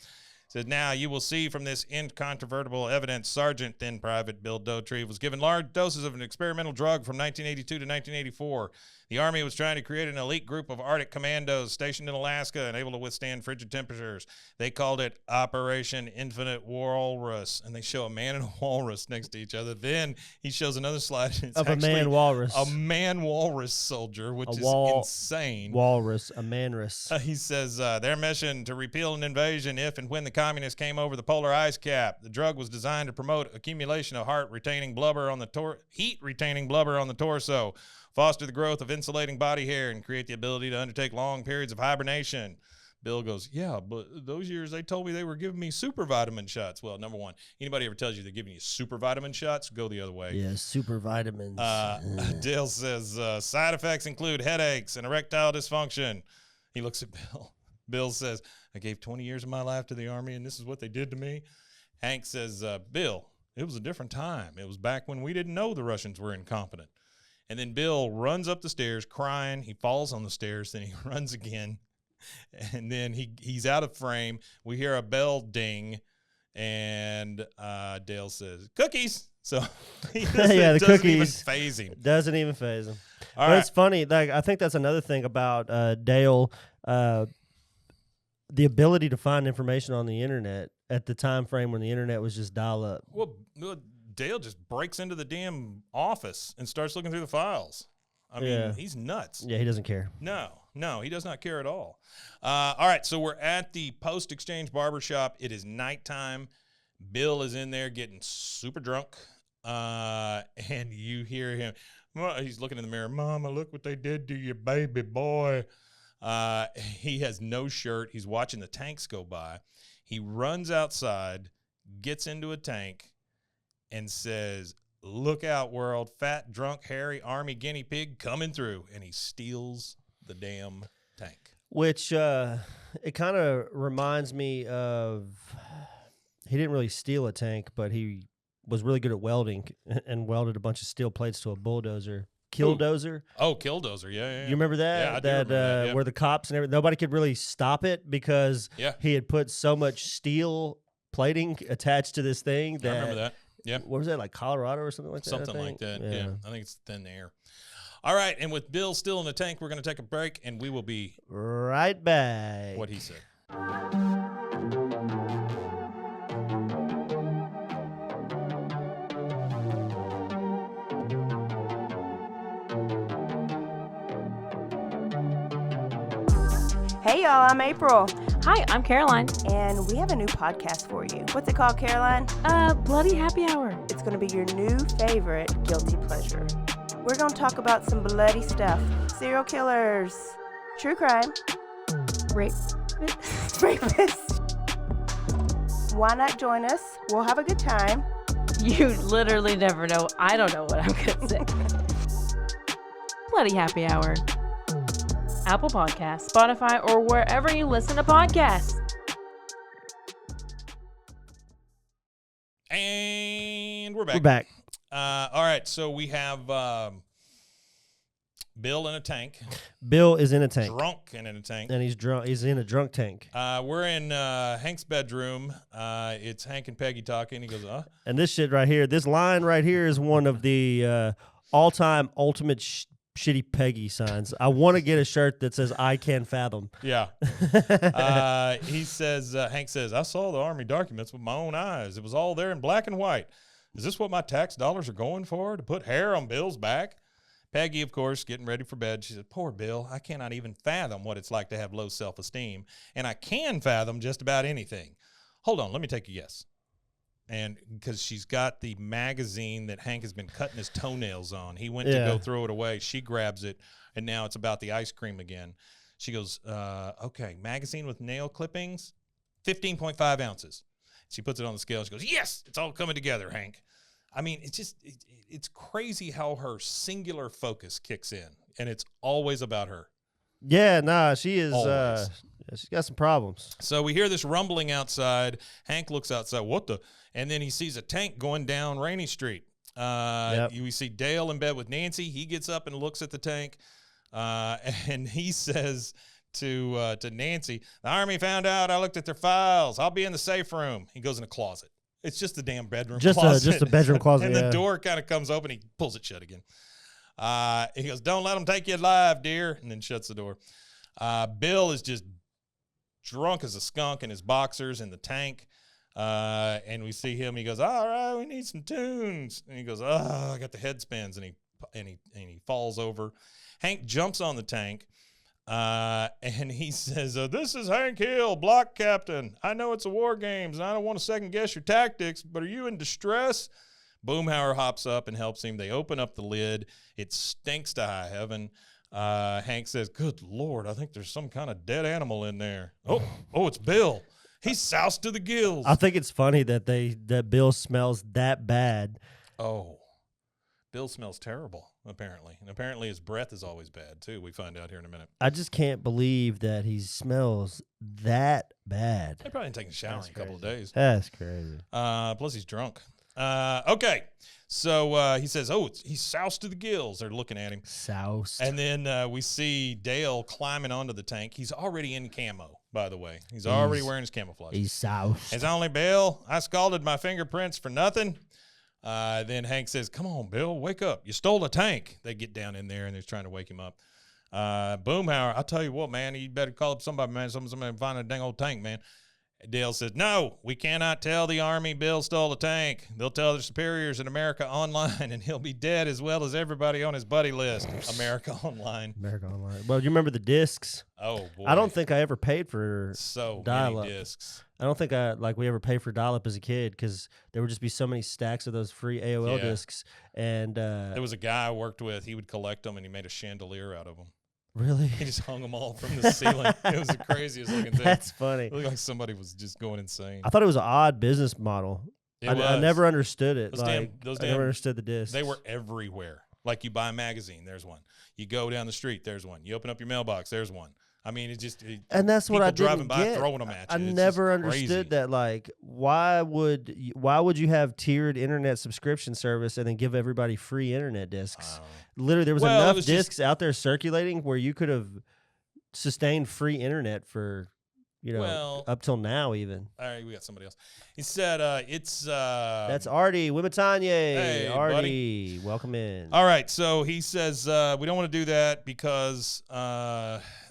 Speaker 1: Said, "Now you will see from this incontrovertible evidence, Sergeant then Private Bill Dotrieve was given large doses of an experimental drug from 1982 to 1984. The Army was trying to create an elite group of Arctic commandos stationed in Alaska and able to withstand frigid temperatures. They called it Operation Infinite Walrus." And they show a man and a walrus next to each other. Then he shows another slide. It's
Speaker 3: of a man walrus.
Speaker 1: A man walrus soldier, which is insane.
Speaker 3: Walrus, a manrus.
Speaker 1: He says their mission to repeal an invasion if and when the communists came over the polar ice cap. The drug was designed to promote accumulation of heat-retaining blubber on the torso, foster the growth of insulating body hair, and create the ability to undertake long periods of hibernation. Bill goes, "Yeah, but those years they told me they were giving me super vitamin shots." Well, number one, anybody ever tells you they're giving you super vitamin shots, go the other way.
Speaker 3: Yeah, super vitamins.
Speaker 1: Dale says side effects include headaches and erectile dysfunction. He looks at Bill. Bill says, "I gave 20 years of my life to the Army, and this is what they did to me." Hank says, "Bill, it was a different time. It was back when we didn't know the Russians were incompetent." And then Bill runs up the stairs crying. He falls on the stairs. Then he runs again. And then he's out of frame. We hear a bell ding. And Dale says, "Cookies." So he
Speaker 3: the
Speaker 1: doesn't
Speaker 3: cookies
Speaker 1: even faze him.
Speaker 3: Doesn't even faze him.
Speaker 1: All right.
Speaker 3: It's funny. Like I think that's another thing about Dale. The ability to find information on the internet at the time frame when the internet was just dial up.
Speaker 1: Well, Dale just breaks into the damn office and starts looking through the files. I mean, he's nuts.
Speaker 3: Yeah, he doesn't care.
Speaker 1: No, he does not care at all. All right, so we're at the Post-Exchange Barbershop. It is nighttime. Bill is in there getting super drunk, and you hear him. He's looking in the mirror. "Mama, look what they did to your baby boy." He has no shirt. He's watching the tanks go by. He runs outside, gets into a tank, and says, "Look out, world. Fat, drunk, hairy Army guinea pig coming through." And he steals the damn tank.
Speaker 3: Which it kind of reminds me of, he didn't really steal a tank, but he was really good at welding and welded a bunch of steel plates to a bulldozer. Killdozer.
Speaker 1: Oh, Killdozer. Yeah.
Speaker 3: You remember that?
Speaker 1: Yeah, I do remember that, yeah.
Speaker 3: Where the cops and everything, nobody could really stop it because he had put so much steel plating attached to this thing.
Speaker 1: I remember that. Yeah.
Speaker 3: What was that, like Colorado or something like that?
Speaker 1: Something like that, yeah. I think it's thin air. All right, and with Bill still in the tank, we're going to take a break, and we will be
Speaker 3: right back.
Speaker 1: What he said.
Speaker 4: Hey y'all, I'm April.
Speaker 5: Hi, I'm Caroline.
Speaker 4: And we have a new podcast for you. What's it called, Caroline?
Speaker 5: Bloody Happy Hour.
Speaker 4: It's going to be your new favorite guilty pleasure. We're going to talk about some bloody stuff. Serial killers. True crime. Rapists. Why not join us? We'll have a good time.
Speaker 5: You literally never know. I don't know what I'm going to say. Bloody Happy Hour. Apple Podcasts, Spotify, or wherever you listen to podcasts.
Speaker 1: And we're back. All right, so we have Bill in a tank.
Speaker 3: Bill is in a tank.
Speaker 1: Drunk and in a tank.
Speaker 3: And he's drunk. He's in a drunk tank.
Speaker 1: We're in Hank's bedroom. It's Hank and Peggy talking. He goes,
Speaker 3: And this shit right here, this line right here is one of the all-time ultimate shitty Peggy signs. I want to get a shirt that says "I can fathom."
Speaker 1: Yeah. He says, Hank says, I saw the Army documents with my own eyes. It was all there in black and white. Is this what my tax dollars are going for? To put hair on Bill's back? Peggy, of course, getting ready for bed. She said, poor Bill, I cannot even fathom what it's like to have low self-esteem. And I can fathom just about anything. Hold on, let me take a guess. And because she's got the magazine that Hank has been cutting his toenails on. He went to go throw it away. She grabs it, and now it's about the ice cream again. She goes, okay, magazine with nail clippings, 15.5 ounces. She puts it on the scale. She goes, yes, it's all coming together, Hank. I mean, it's just, it's crazy how her singular focus kicks in, and it's always about her.
Speaker 3: Yeah, nah, she is, she's got some problems.
Speaker 1: So we hear this rumbling outside. Hank looks outside. What the? And then he sees a tank going down Rainy Street. We see Dale in bed with Nancy. He gets up and looks at the tank, and he says to Nancy, the Army found out I looked at their files. I'll be in the safe room. He goes in a closet. It's just the damn bedroom closet.
Speaker 3: Just a bedroom closet,
Speaker 1: And the door kind of comes open. He pulls it shut again. He goes, don't let them take you alive, dear, and then shuts the door. Bill is just drunk as a skunk in his boxers in the tank. And we see him. He goes, all right, we need some tunes. And he goes, I got the head spins. And he falls over. Hank jumps on the tank. And he says, this is Hank Hill, block captain. I know it's a war games, and I don't want to second guess your tactics, but are you in distress? Boomhauer hops up and helps him. They open up the lid. It stinks to high heaven. Hank says, good Lord, I think there's some kind of dead animal in there. Oh, it's Bill. He's soused to the gills.
Speaker 3: I think it's funny that Bill smells that bad.
Speaker 1: Oh, Bill smells terrible, apparently. And apparently his breath is always bad, too. We find out here in a minute.
Speaker 3: I just can't believe that he smells that bad.
Speaker 1: He probably didn't take a shower in a couple of days.
Speaker 3: That's crazy.
Speaker 1: Plus he's drunk. Okay. So he says, he's soused to the gills. They're looking at him.
Speaker 3: Soused.
Speaker 1: And then we see Dale climbing onto the tank. He's already in camo, by the way. He's already wearing his camouflage.
Speaker 3: He's soused.
Speaker 1: It's only Bill. I scalded my fingerprints for nothing. Then Hank says, come on, Bill, wake up. You stole a tank. They get down in there, and they're trying to wake him up. Boomhauer, I'll tell you what, man, you better call up somebody, man. Somebody find a dang old tank, man. Dale says, no, we cannot tell the Army Bill stole a tank. They'll tell their superiors in America Online, and he'll be dead as well as everybody on his buddy list. America Online.
Speaker 3: America Online. Well, you remember the discs?
Speaker 1: Oh, boy.
Speaker 3: I don't think I ever paid for
Speaker 1: so
Speaker 3: dial-up.
Speaker 1: many discs.
Speaker 3: I don't think we ever paid for dial-up as a kid because there would just be so many stacks of those free AOL discs. And
Speaker 1: there was a guy I worked with. He would collect them, and he made a chandelier out of them.
Speaker 3: Really?
Speaker 1: He just hung them all from the ceiling. It was the craziest looking thing.
Speaker 3: That's funny.
Speaker 1: It looked like somebody was just going insane.
Speaker 3: I thought it was an odd business model. I never understood it. I never understood the discs.
Speaker 1: They were everywhere. Like you buy a magazine, there's one. You go down the street, there's one. You open up your mailbox, there's one. I mean,
Speaker 3: and that's what I didn't
Speaker 1: driving by
Speaker 3: get.
Speaker 1: throwing them at you.
Speaker 3: I never understood that. Like, why would you have tiered internet subscription service and then give everybody free internet discs? Literally, there was enough discs out there circulating where you could have sustained free internet for, up till now even.
Speaker 1: All right, we got somebody else. He said it's
Speaker 3: that's Artie Wimitanye.
Speaker 1: Hey,
Speaker 3: Artie,
Speaker 1: buddy.
Speaker 3: welcome in.
Speaker 1: All right, so he says we don't want to do that because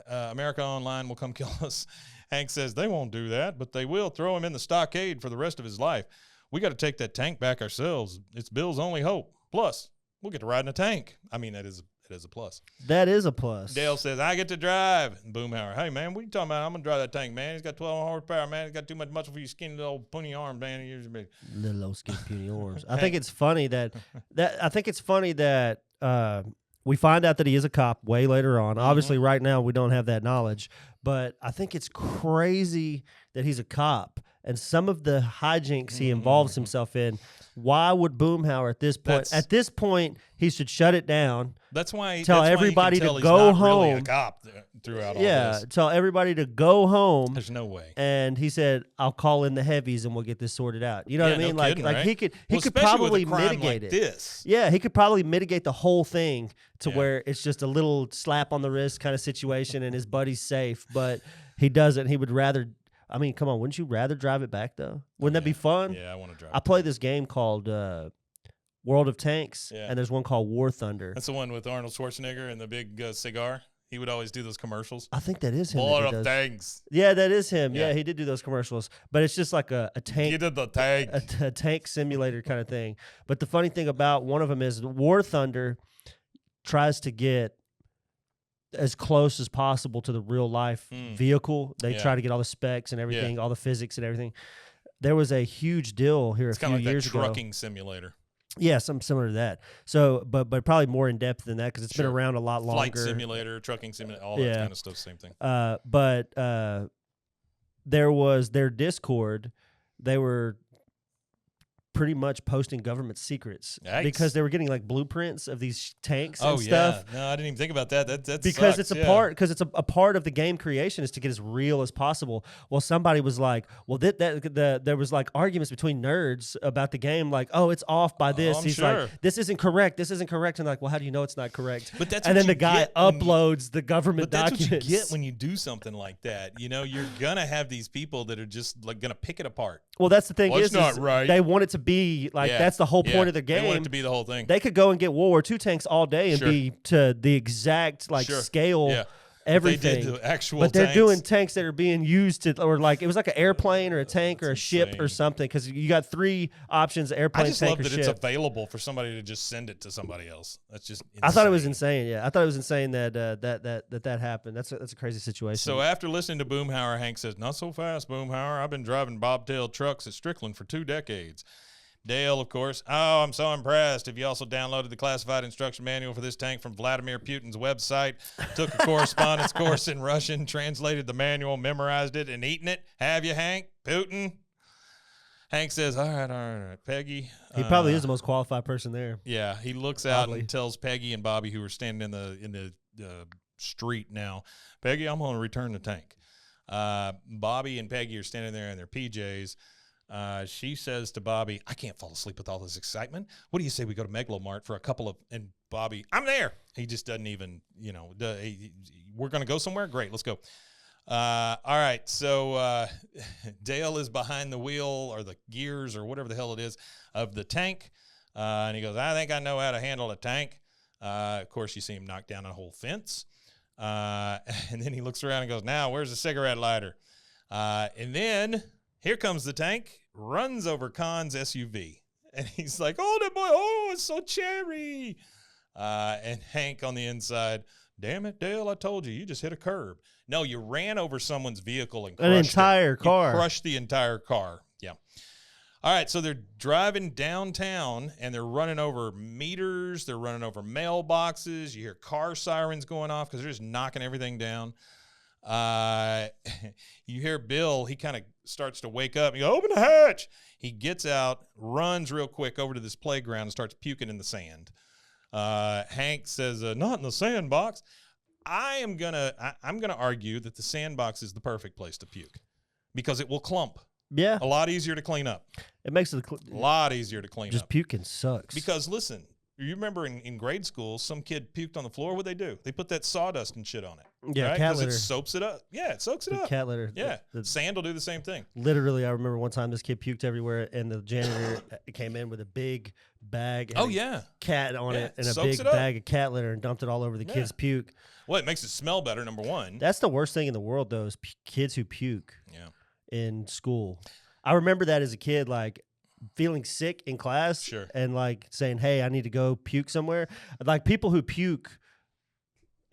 Speaker 1: America Online will come kill us. Hank says they won't do that, but they will throw him in the stockade for the rest of his life. We got to take that tank back ourselves. It's Bill's only hope. Plus, we'll get to ride in a tank. I mean, it is a plus.
Speaker 3: That is a plus.
Speaker 1: Dale says, I get to drive. And Boomhauer, hey, man, what are you talking about? I'm going to drive that tank, man. He's got 12 horsepower, man. He's got too much muscle for your skinny little puny arms, man.
Speaker 3: Little old skinny puny arms. I think it's funny that we find out that he is a cop way later on. Mm-hmm. Obviously, right now, we don't have that knowledge. But I think it's crazy that he's a cop and some of the hijinks he involves himself in. Why would Boomhauer at this point? At this point, he should shut it down.
Speaker 1: That's why
Speaker 3: tell everybody to go home.
Speaker 1: Really a cop throughout all this.
Speaker 3: Tell everybody to go home.
Speaker 1: There's no way.
Speaker 3: And he said, "I'll call in the heavies and we'll get this sorted out." You know what I mean?
Speaker 1: No kidding, right?
Speaker 3: He could probably mitigate it.
Speaker 1: This.
Speaker 3: Yeah, he could probably mitigate the whole thing to where it's just a little slap on the wrist kind of situation and his buddy's safe. But he doesn't. He would rather. I mean, come on, wouldn't you rather drive it back though? Wouldn't that be fun?
Speaker 1: Yeah, I want to drive.
Speaker 3: I play this game called World of Tanks, and there's one called War Thunder.
Speaker 1: That's the one with Arnold Schwarzenegger and the big cigar. He would always do those commercials.
Speaker 3: I think that is him.
Speaker 1: War of Tanks.
Speaker 3: Yeah, that is him. Yeah, he did do those commercials. But it's just like a tank.
Speaker 1: He did the tank.
Speaker 3: A tank simulator kind of thing. But the funny thing about one of them is War Thunder tries to get as close as possible to the real life vehicle. They try to get all the specs and everything, all the physics and everything. There was a huge deal here a few years ago.
Speaker 1: Trucking simulator.
Speaker 3: Yeah, something similar to that. So, but probably more in depth than that because it's been around a lot longer.
Speaker 1: Flight simulator, trucking simulator, all that kind of stuff, same thing.
Speaker 3: But there was their Discord. They were pretty much posting government secrets because they were getting like blueprints of these tanks and stuff.
Speaker 1: No, I didn't even think about that. That
Speaker 3: because
Speaker 1: sucks.
Speaker 3: it's a part of the game creation is to get as real as possible. Well, somebody was like, well, there was like arguments between nerds about the game, like, oh, it's off by this. He's like, this isn't correct. This isn't correct. And like, well, how do you know it's not correct?
Speaker 1: But that's
Speaker 3: and then the guy uploads the government documents.
Speaker 1: That's what you get when you do something like that. You know, you're gonna have these people that are just like gonna pick it apart.
Speaker 3: Well, that's the thing.
Speaker 1: It's not right.
Speaker 3: They want it to be like that's the whole point of the game.
Speaker 1: They want it to be the whole thing.
Speaker 3: They could go and get World War II tanks all day and be to the exact scale, everything.
Speaker 1: They did the actual
Speaker 3: but they're
Speaker 1: tanks.
Speaker 3: doing tanks that are being used to, or like it was like an airplane or a tank or a ship or something. Because you got three options: airplane,
Speaker 1: I just
Speaker 3: tank,
Speaker 1: love
Speaker 3: or
Speaker 1: that
Speaker 3: ship.
Speaker 1: it's available for somebody to just send it to somebody else. That's just insane.
Speaker 3: I thought it was insane. Yeah, I thought it was insane that that happened. That's a crazy situation.
Speaker 1: So after listening to Boomhauer, Hank says, "Not so fast, Boomhauer. I've been driving bobtail trucks at Strickland for 2 decades." Dale, of course. "Oh, I'm so impressed. Have you also downloaded the classified instruction manual for this tank from Vladimir Putin's website? Took a correspondence course in Russian, translated the manual, memorized it, and eaten it? Have you, Hank? Putin?" Hank says, all right, Peggy.
Speaker 3: He probably is the most qualified person there.
Speaker 1: Yeah, he looks out and tells Peggy and Bobby, who are standing in the street now, "Peggy, I'm going to return the tank." Bobby and Peggy are standing there in their PJs. She says to Bobby, "I can't fall asleep with all this excitement. What do you say we go to Megalomart for a couple of," and Bobby, "I'm there." He just doesn't even, we're going to go somewhere? Great, let's go. All right, so Dale is behind the wheel or the gears or whatever the hell it is of the tank, and he goes, "I think I know how to handle a tank." Of course, you see him knock down a whole fence, and then he looks around and goes, "Now, where's the cigarette lighter?" And then here comes the tank, runs over Khan's SUV. And he's like, "Hold it, boy. Oh, it's so cherry." And Hank on the inside, "Damn it, Dale, I told you. You just hit a curb." No, you ran over someone's vehicle and crushed
Speaker 3: an entire car.
Speaker 1: You crushed the entire car. Yeah. All right, so they're driving downtown, and they're running over meters. They're running over mailboxes. You hear car sirens going off because they're just knocking everything down. You hear Bill, he kind of starts to wake up. You go, "Open the hatch." He gets out, runs real quick over to this playground and starts puking in the sand. Hank says, "Not in the sandbox." I'm gonna argue that the sandbox is the perfect place to puke because it will clump.
Speaker 3: Yeah.
Speaker 1: A lot easier to clean up.
Speaker 3: It makes it
Speaker 1: a lot easier to clean up.
Speaker 3: Just puking sucks.
Speaker 1: Because listen, you remember in grade school, some kid puked on the floor. What'd they do? They put that sawdust and shit on it.
Speaker 3: Yeah,
Speaker 1: right?
Speaker 3: cat litter.
Speaker 1: It soaks it up. Yeah, it soaks it up.
Speaker 3: Cat litter.
Speaker 1: Yeah, sand will do the same thing.
Speaker 3: Literally, I remember one time this kid puked everywhere, and the janitor came in with a big bag. And cat on it, and a big bag of cat litter, and dumped it all over the kid's puke.
Speaker 1: Well, it makes it smell better, number one.
Speaker 3: That's the worst thing in the world, though, is kids who puke in school. I remember that as a kid, like feeling sick in class and like saying, "Hey, I need to go puke somewhere." Like people who puke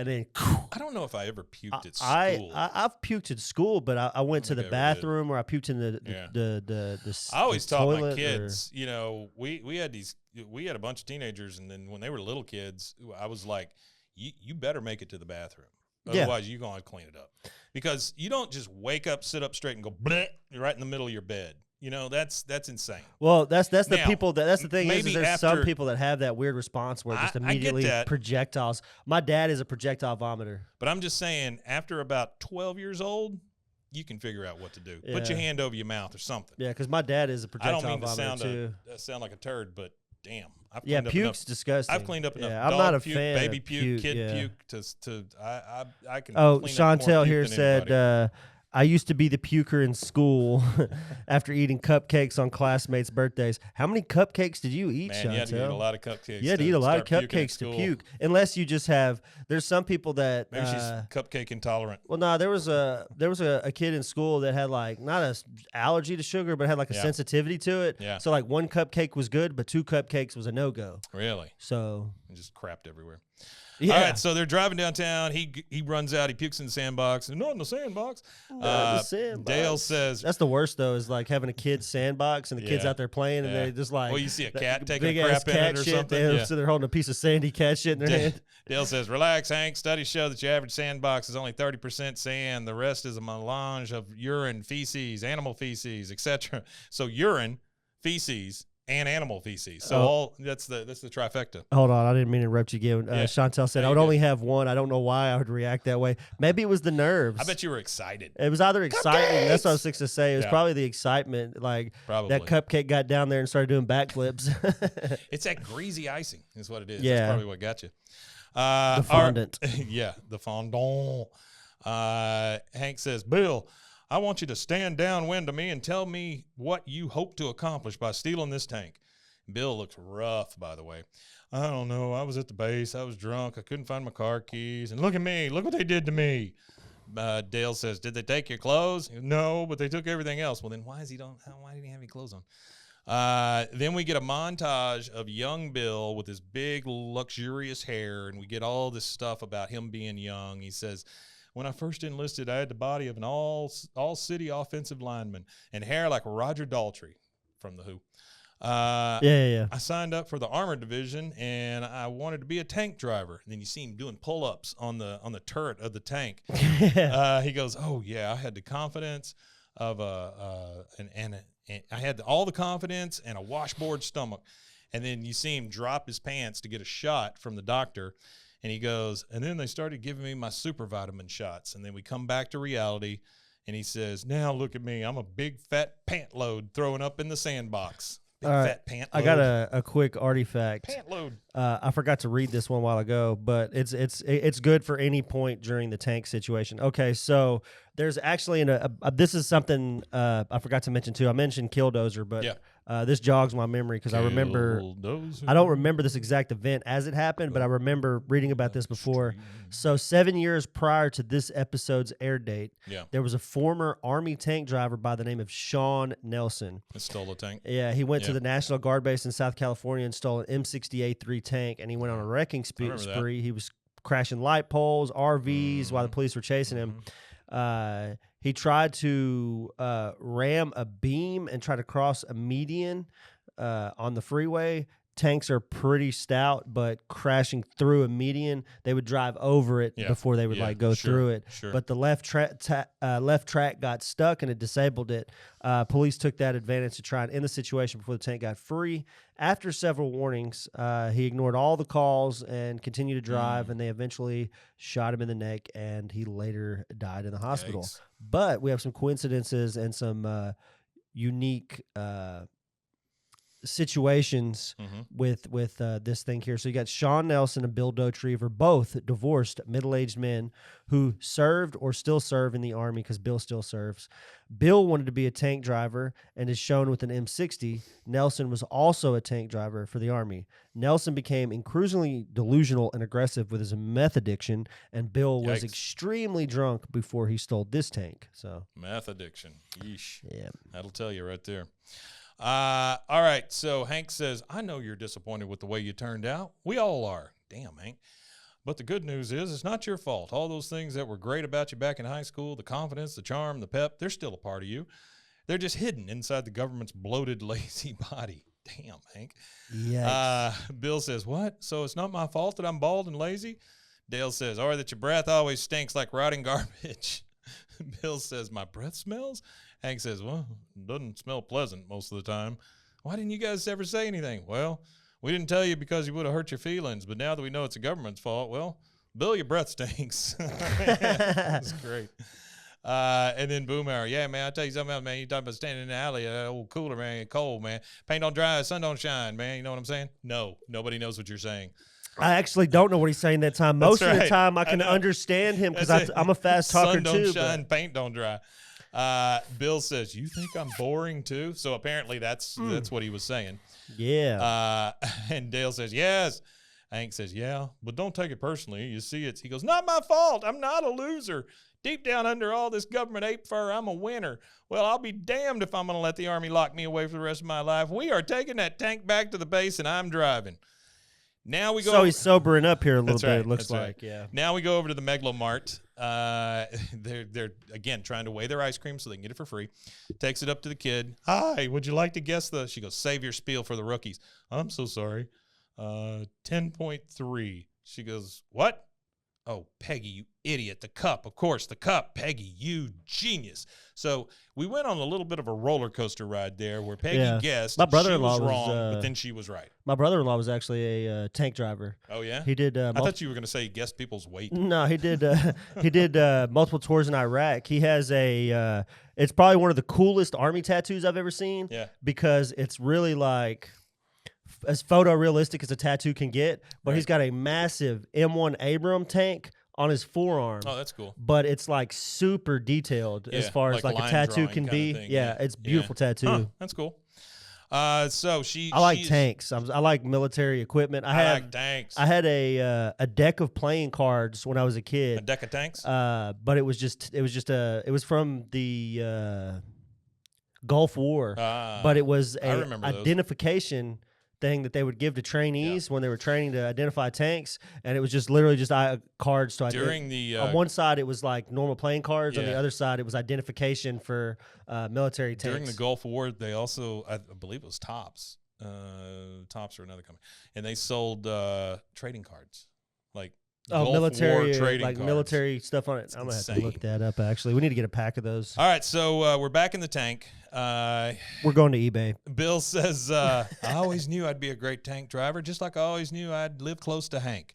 Speaker 3: and then
Speaker 1: I don't know if I ever puked at school.
Speaker 3: I've puked at school, but I went to the bathroom or I puked in the
Speaker 1: I always taught my kids, we had a bunch of teenagers, and then when they were little kids, I was like, you better make it to the bathroom.
Speaker 3: Yeah.
Speaker 1: Otherwise, you're going to clean it up. Because you don't just wake up, sit up straight, and go, bleh, you're right in the middle of your bed. You know, that's insane.
Speaker 3: Well, that's the
Speaker 1: Now,
Speaker 3: people that's the thing is
Speaker 1: maybe
Speaker 3: there's some
Speaker 1: after-
Speaker 3: people that have that weird response where it just
Speaker 1: I get
Speaker 3: immediately
Speaker 1: that.
Speaker 3: projectiles. My dad is a projectile vomiter.
Speaker 1: But I'm just saying, after about 12 years old, you can figure out what to do. Put your
Speaker 3: Yeah.
Speaker 1: hand over your mouth or something.
Speaker 3: Yeah, because my dad is a
Speaker 1: I
Speaker 3: projectile
Speaker 1: don't mean to
Speaker 3: vomiter too.
Speaker 1: sound like a turd, but damn. I've
Speaker 3: Yeah,
Speaker 1: cleaned up
Speaker 3: puke's
Speaker 1: enough.
Speaker 3: disgusting.
Speaker 1: I've cleaned up enough
Speaker 3: Yeah, I'm
Speaker 1: dog
Speaker 3: not a
Speaker 1: puke,
Speaker 3: fan
Speaker 1: baby
Speaker 3: of
Speaker 1: puke, kid
Speaker 3: yeah.
Speaker 1: puke I can
Speaker 3: Oh,
Speaker 1: clean up more
Speaker 3: Chantel
Speaker 1: puke
Speaker 3: here
Speaker 1: than
Speaker 3: said,
Speaker 1: anybody.
Speaker 3: I used to be the puker in school after eating cupcakes on classmates' birthdays. How many cupcakes did you eat,
Speaker 1: Man,
Speaker 3: Chantel?
Speaker 1: you had to eat a lot of cupcakes.
Speaker 3: You had to eat a lot of cupcakes to puke. Unless you just have, there's some people that.
Speaker 1: Maybe she's cupcake intolerant.
Speaker 3: Well, no, there was a kid in school that had like not a allergy to sugar, but had like a
Speaker 1: Yeah.
Speaker 3: sensitivity to it.
Speaker 1: Yeah.
Speaker 3: So like one cupcake was good, but 2 cupcakes was a no go.
Speaker 1: Really?
Speaker 3: So
Speaker 1: And just crapped everywhere.
Speaker 3: yeah,
Speaker 1: All right, so they're driving downtown. He runs out. He pukes in the sandbox. Not in the sandbox.
Speaker 3: the sandbox.
Speaker 1: Dale says,
Speaker 3: that's the worst though. Is like having a kid's sandbox and the kids
Speaker 1: Yeah.
Speaker 3: out there playing, and
Speaker 1: Yeah.
Speaker 3: they just like
Speaker 1: well, you see a cat taking
Speaker 3: big
Speaker 1: a
Speaker 3: ass
Speaker 1: crap in
Speaker 3: cat
Speaker 1: it or
Speaker 3: shit.
Speaker 1: something.
Speaker 3: They,
Speaker 1: Yeah.
Speaker 3: So they're holding a piece of sandy cat shit in their hand.
Speaker 1: Dale says, relax, Hank. Studies show that your average sandbox is only 30% sand. The rest is a melange of urine, feces, animal feces, etc. So urine, feces, and animal feces. So all that's the trifecta.
Speaker 3: Hold on, I didn't mean to interrupt you again.
Speaker 1: Yeah.
Speaker 3: Chantel said
Speaker 1: No,
Speaker 3: I would
Speaker 1: you're
Speaker 3: only have one. I don't know why I would react that way. Maybe it was the nerves.
Speaker 1: I bet you were excited.
Speaker 3: It was either excitement. That's what I was fixing to say. It was
Speaker 1: Yeah.
Speaker 3: probably the excitement. Like
Speaker 1: Probably.
Speaker 3: that cupcake got down there and started doing backflips.
Speaker 1: It's that greasy icing is what it is.
Speaker 3: Yeah.
Speaker 1: That's probably what got you.
Speaker 3: The fondant.
Speaker 1: Yeah, the fondant. Hank says, Bill, I want you to stand downwind to me and tell me what you hope to accomplish by stealing this tank. Bill looks rough, by the way. I don't know. I was at the base. I was drunk. I couldn't find my car keys. And look at me. Look what they did to me. Dale says, did they take your clothes? No, but they took everything else. Well, then why didn't he have any clothes on? Then we get a montage of young Bill with his big, luxurious hair, and we get all this stuff about him being young. He says, when I first enlisted, I had the body of an all-city offensive lineman and hair like Roger Daltrey from The Who.
Speaker 3: Yeah.
Speaker 1: I signed up for the armored division, and I wanted to be a tank driver. And then you see him doing pull-ups on the turret of the tank. He goes, "Oh yeah, I had the confidence of I had all the confidence and a washboard stomach." And then you see him drop his pants to get a shot from the doctor, and he goes, "And then they started giving me my super vitamin shots." And then we come back to reality, and he says, "Now look at me, I'm a big fat pant load throwing up in the sandbox." Big
Speaker 3: All right.
Speaker 1: fat pant
Speaker 3: I
Speaker 1: load.
Speaker 3: got a quick artifact.
Speaker 1: Pant load.
Speaker 3: I forgot to read this one a while ago, but it's good for any point during the tank situation. Okay, so there's actually this is something I forgot to mention too. I mentioned Killdozer, but this jogs my memory because I don't remember this exact event as it happened, but I remember reading about this before. So 7 years prior to this episode's air date, there was a former Army tank driver by the name of Sean Nelson.
Speaker 1: Stole a tank.
Speaker 3: Yeah, he went to the National Guard base in South California and stole an M68-3 tank, and he went on a wrecking spree. He was crashing light poles, RVs while the police were chasing him. He tried to ram a beam and try to cross a median on the freeway. Tanks are pretty stout, but crashing through a median, they would drive over it before they would go through it.
Speaker 1: Sure.
Speaker 3: But the left track got stuck and it disabled it. Police took that advantage to try and end the situation before the tank got free. After several warnings, he ignored all the calls and continued to drive, and they eventually shot him in the neck, and he later died in the hospital.
Speaker 1: Yikes.
Speaker 3: But we have some coincidences and some unique situations with this thing here. So you got Sean Nelson and Bill Dauterive, both divorced middle-aged men who served or still serve in the Army because Bill still serves. Bill wanted to be a tank driver and is shown with an M60. Nelson was also a tank driver for the Army. Nelson became increasingly delusional and aggressive with his meth addiction, and Bill was extremely drunk before he stole this tank. So
Speaker 1: meth addiction. Yeesh.
Speaker 3: Yeah.
Speaker 1: That'll tell you right there. All right, so Hank says, I know you're disappointed with the way you turned out. We all are. Damn, Hank. But the good news is it's not your fault. All those things that were great about you back in high school, the confidence, the charm, the pep, they're still a part of you. They're just hidden inside the government's bloated, lazy body. Damn, Hank.
Speaker 3: Yikes.
Speaker 1: Bill says, what? So it's not my fault that I'm bald and lazy? Dale says, or that your breath always stinks like rotting garbage. Bill says, my breath smells? Hank says, well, it doesn't smell pleasant most of the time. Why didn't you guys ever say anything? Well, we didn't tell you because you would have hurt your feelings, but now that we know it's the government's fault, well, Bill, your breath stinks. That's great. And then Boomhauer, yeah, man, I'll tell you something else, man. You talking about standing in the alley, old cooler, man, cold, man. Paint don't dry, sun don't shine, man. You know what I'm saying? No, nobody knows what you're saying.
Speaker 3: I actually don't know what he's saying that time. Most of the time, I can understand him because I'm a fast talker
Speaker 1: sun don't
Speaker 3: too.
Speaker 1: Shine, paint don't dry. Bill says, "You think I'm boring too?" So apparently that's what he was saying.
Speaker 3: Yeah.
Speaker 1: And Dale says, "Yes." Hank says, "Yeah, but don't take it personally. You see, he goes, not my fault. I'm not a loser. Deep down under all this government ape fur, I'm a winner. Well, I'll be damned if I'm going to let the Army lock me away for the rest of my life. We are taking that tank back to the base, and I'm driving." Now we go.
Speaker 3: So he's sobering up here a little bit.
Speaker 1: Right,
Speaker 3: It looks
Speaker 1: that's
Speaker 3: like,
Speaker 1: right.
Speaker 3: yeah.
Speaker 1: Now we go over to the Megalomart. They're again trying to weigh their ice cream so they can get it for free. Takes it up to the kid. Hi, would you like to guess the? She goes, save your spiel for the rookies. I'm so sorry. 10.3. She goes, what? Oh, Peggy, you idiot. The cup, of course, the cup. Peggy, you genius. So we went on a little bit of a roller coaster ride there where Peggy guessed
Speaker 3: My brother-in-law
Speaker 1: she was
Speaker 3: was,
Speaker 1: wrong, but then she was right.
Speaker 3: My brother-in-law was actually a tank driver.
Speaker 1: Oh, yeah?
Speaker 3: He did.
Speaker 1: I thought you were going to say he guessed people's weight.
Speaker 3: No, he did. He did multiple tours in Iraq. He has a. It's probably one of the coolest army tattoos I've ever seen.
Speaker 1: Yeah.
Speaker 3: Because it's really like as photorealistic as a tattoo can get. But he's got a massive M1 Abram tank on his forearm.
Speaker 1: Oh, that's cool.
Speaker 3: But it's like super detailed as far as like a
Speaker 1: line
Speaker 3: tattoo
Speaker 1: drawing
Speaker 3: can
Speaker 1: kinda
Speaker 3: be.
Speaker 1: thing,
Speaker 3: Yeah, it's beautiful tattoo.
Speaker 1: Huh, that's cool. So she.
Speaker 3: I like
Speaker 1: she's-
Speaker 3: tanks. I like military equipment.
Speaker 1: I like tanks.
Speaker 3: I had a deck of playing cards when I was a kid.
Speaker 1: A deck of tanks.
Speaker 3: But it was from the Gulf War. But it was
Speaker 1: I
Speaker 3: a
Speaker 1: remember those.
Speaker 3: identification thing that they would give to trainees when they were training to identify tanks, and it was just literally just cards to identify.
Speaker 1: During the
Speaker 3: on one side it was like normal playing cards, on the
Speaker 1: Yeah.
Speaker 3: other side it was identification for military tanks.
Speaker 1: during the Gulf War, they also, I believe it was Tops. Tops or another company, and they sold trading cards, like Gulf
Speaker 3: military
Speaker 1: War trading
Speaker 3: like
Speaker 1: cards.
Speaker 3: military stuff on it. I'm gonna have to look
Speaker 1: insane.
Speaker 3: that up. Actually, we need to get a pack of those.
Speaker 1: All right, so we're back in the tank.
Speaker 3: We're going to eBay.
Speaker 1: Bill says, I always knew I'd be a great tank driver, just like I always knew I'd live close to Hank.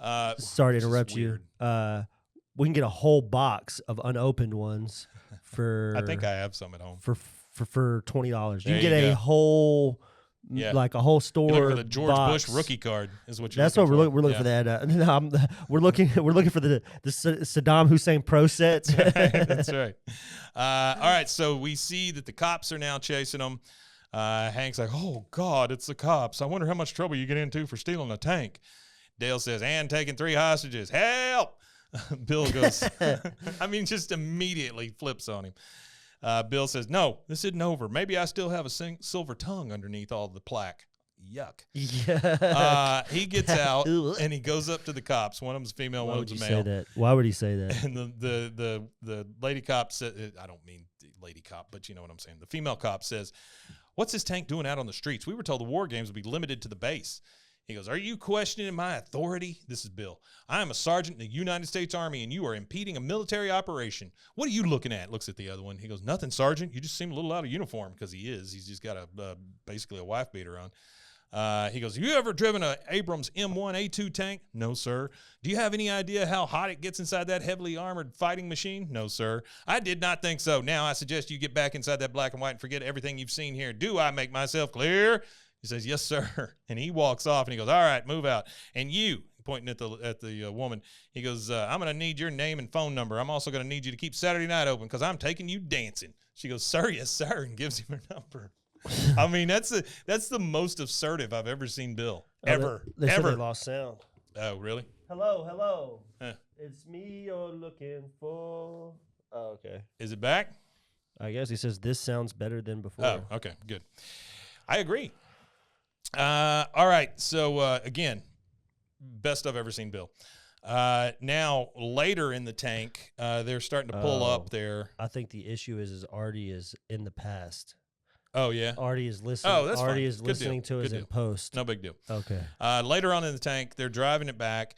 Speaker 3: Sorry to
Speaker 1: which is
Speaker 3: interrupt you.
Speaker 1: weird.
Speaker 3: We can get a whole box of unopened ones for.
Speaker 1: I think I have some at home.
Speaker 3: for $20. You
Speaker 1: There
Speaker 3: can get
Speaker 1: you
Speaker 3: a
Speaker 1: go.
Speaker 3: whole,
Speaker 1: Yeah.
Speaker 3: like a whole store.
Speaker 1: You're looking for the George
Speaker 3: box.
Speaker 1: Bush rookie card is what you're
Speaker 3: That's what
Speaker 1: looking
Speaker 3: we're looking for. that. We're looking for the Saddam Hussein Pro sets.
Speaker 1: That's right. All right, so we see that the cops are now chasing them. Hank's like, oh, God, it's the cops. I wonder how much trouble you get into for stealing a tank. Dale says, and taking 3 hostages. Help! Bill goes, I mean, just immediately flips on him. Bill says, no, this isn't over. Maybe I still have a silver tongue underneath all the plaque. Yuck.
Speaker 3: Yeah.
Speaker 1: He gets out and he goes up to the cops. One of them's female,
Speaker 3: Why
Speaker 1: one
Speaker 3: would
Speaker 1: of
Speaker 3: you
Speaker 1: them's male.
Speaker 3: say that? Why would he say that?
Speaker 1: And the lady cop said, I don't mean the lady cop, but you know what I'm saying. The female cop says, what's this tank doing out on the streets? We were told the war games would be limited to the base. He goes, are you questioning my authority? This is Bill. I am a sergeant in the United States Army, and you are impeding a military operation. What are you looking at? Looks at the other one. He goes, nothing, Sergeant. You just seem a little out of uniform, because he is. He's just got basically a wife beater on. He goes, have you ever driven a Abrams M1A2 tank? No, sir. Do you have any idea how hot it gets inside that heavily armored fighting machine? No, sir. I did not think so. Now I suggest you get back inside that black and white and forget everything you've seen here. Do I make myself clear? He says, yes, sir. And he walks off and he goes, all right, move out. And you, pointing at the woman, he goes, I'm going to need your name and phone number. I'm also going to need you to keep Saturday night open because I'm taking you dancing. She goes, sir, yes, sir, and gives him her number. I mean, that's the most assertive I've ever seen Bill. Ever.
Speaker 3: They said
Speaker 1: Ever.
Speaker 3: they lost sound.
Speaker 1: Oh, really?
Speaker 3: Hello.
Speaker 1: Huh.
Speaker 3: It's me you're looking for. Oh, okay.
Speaker 1: Is it back?
Speaker 3: I guess he says this sounds better than before.
Speaker 1: Oh, okay, good. I agree. All right, so again, best I've ever seen Bill. Now, later in the tank, they're starting to pull up there.
Speaker 3: I think the issue is Artie is in the past.
Speaker 1: Oh, yeah.
Speaker 3: Artie is listening.
Speaker 1: Oh, that's
Speaker 3: Artie
Speaker 1: fine.
Speaker 3: is
Speaker 1: Good
Speaker 3: listening
Speaker 1: deal.
Speaker 3: to us
Speaker 1: Good
Speaker 3: in
Speaker 1: deal.
Speaker 3: post.
Speaker 1: No big deal.
Speaker 3: Okay.
Speaker 1: Later on in the tank, they're driving it back.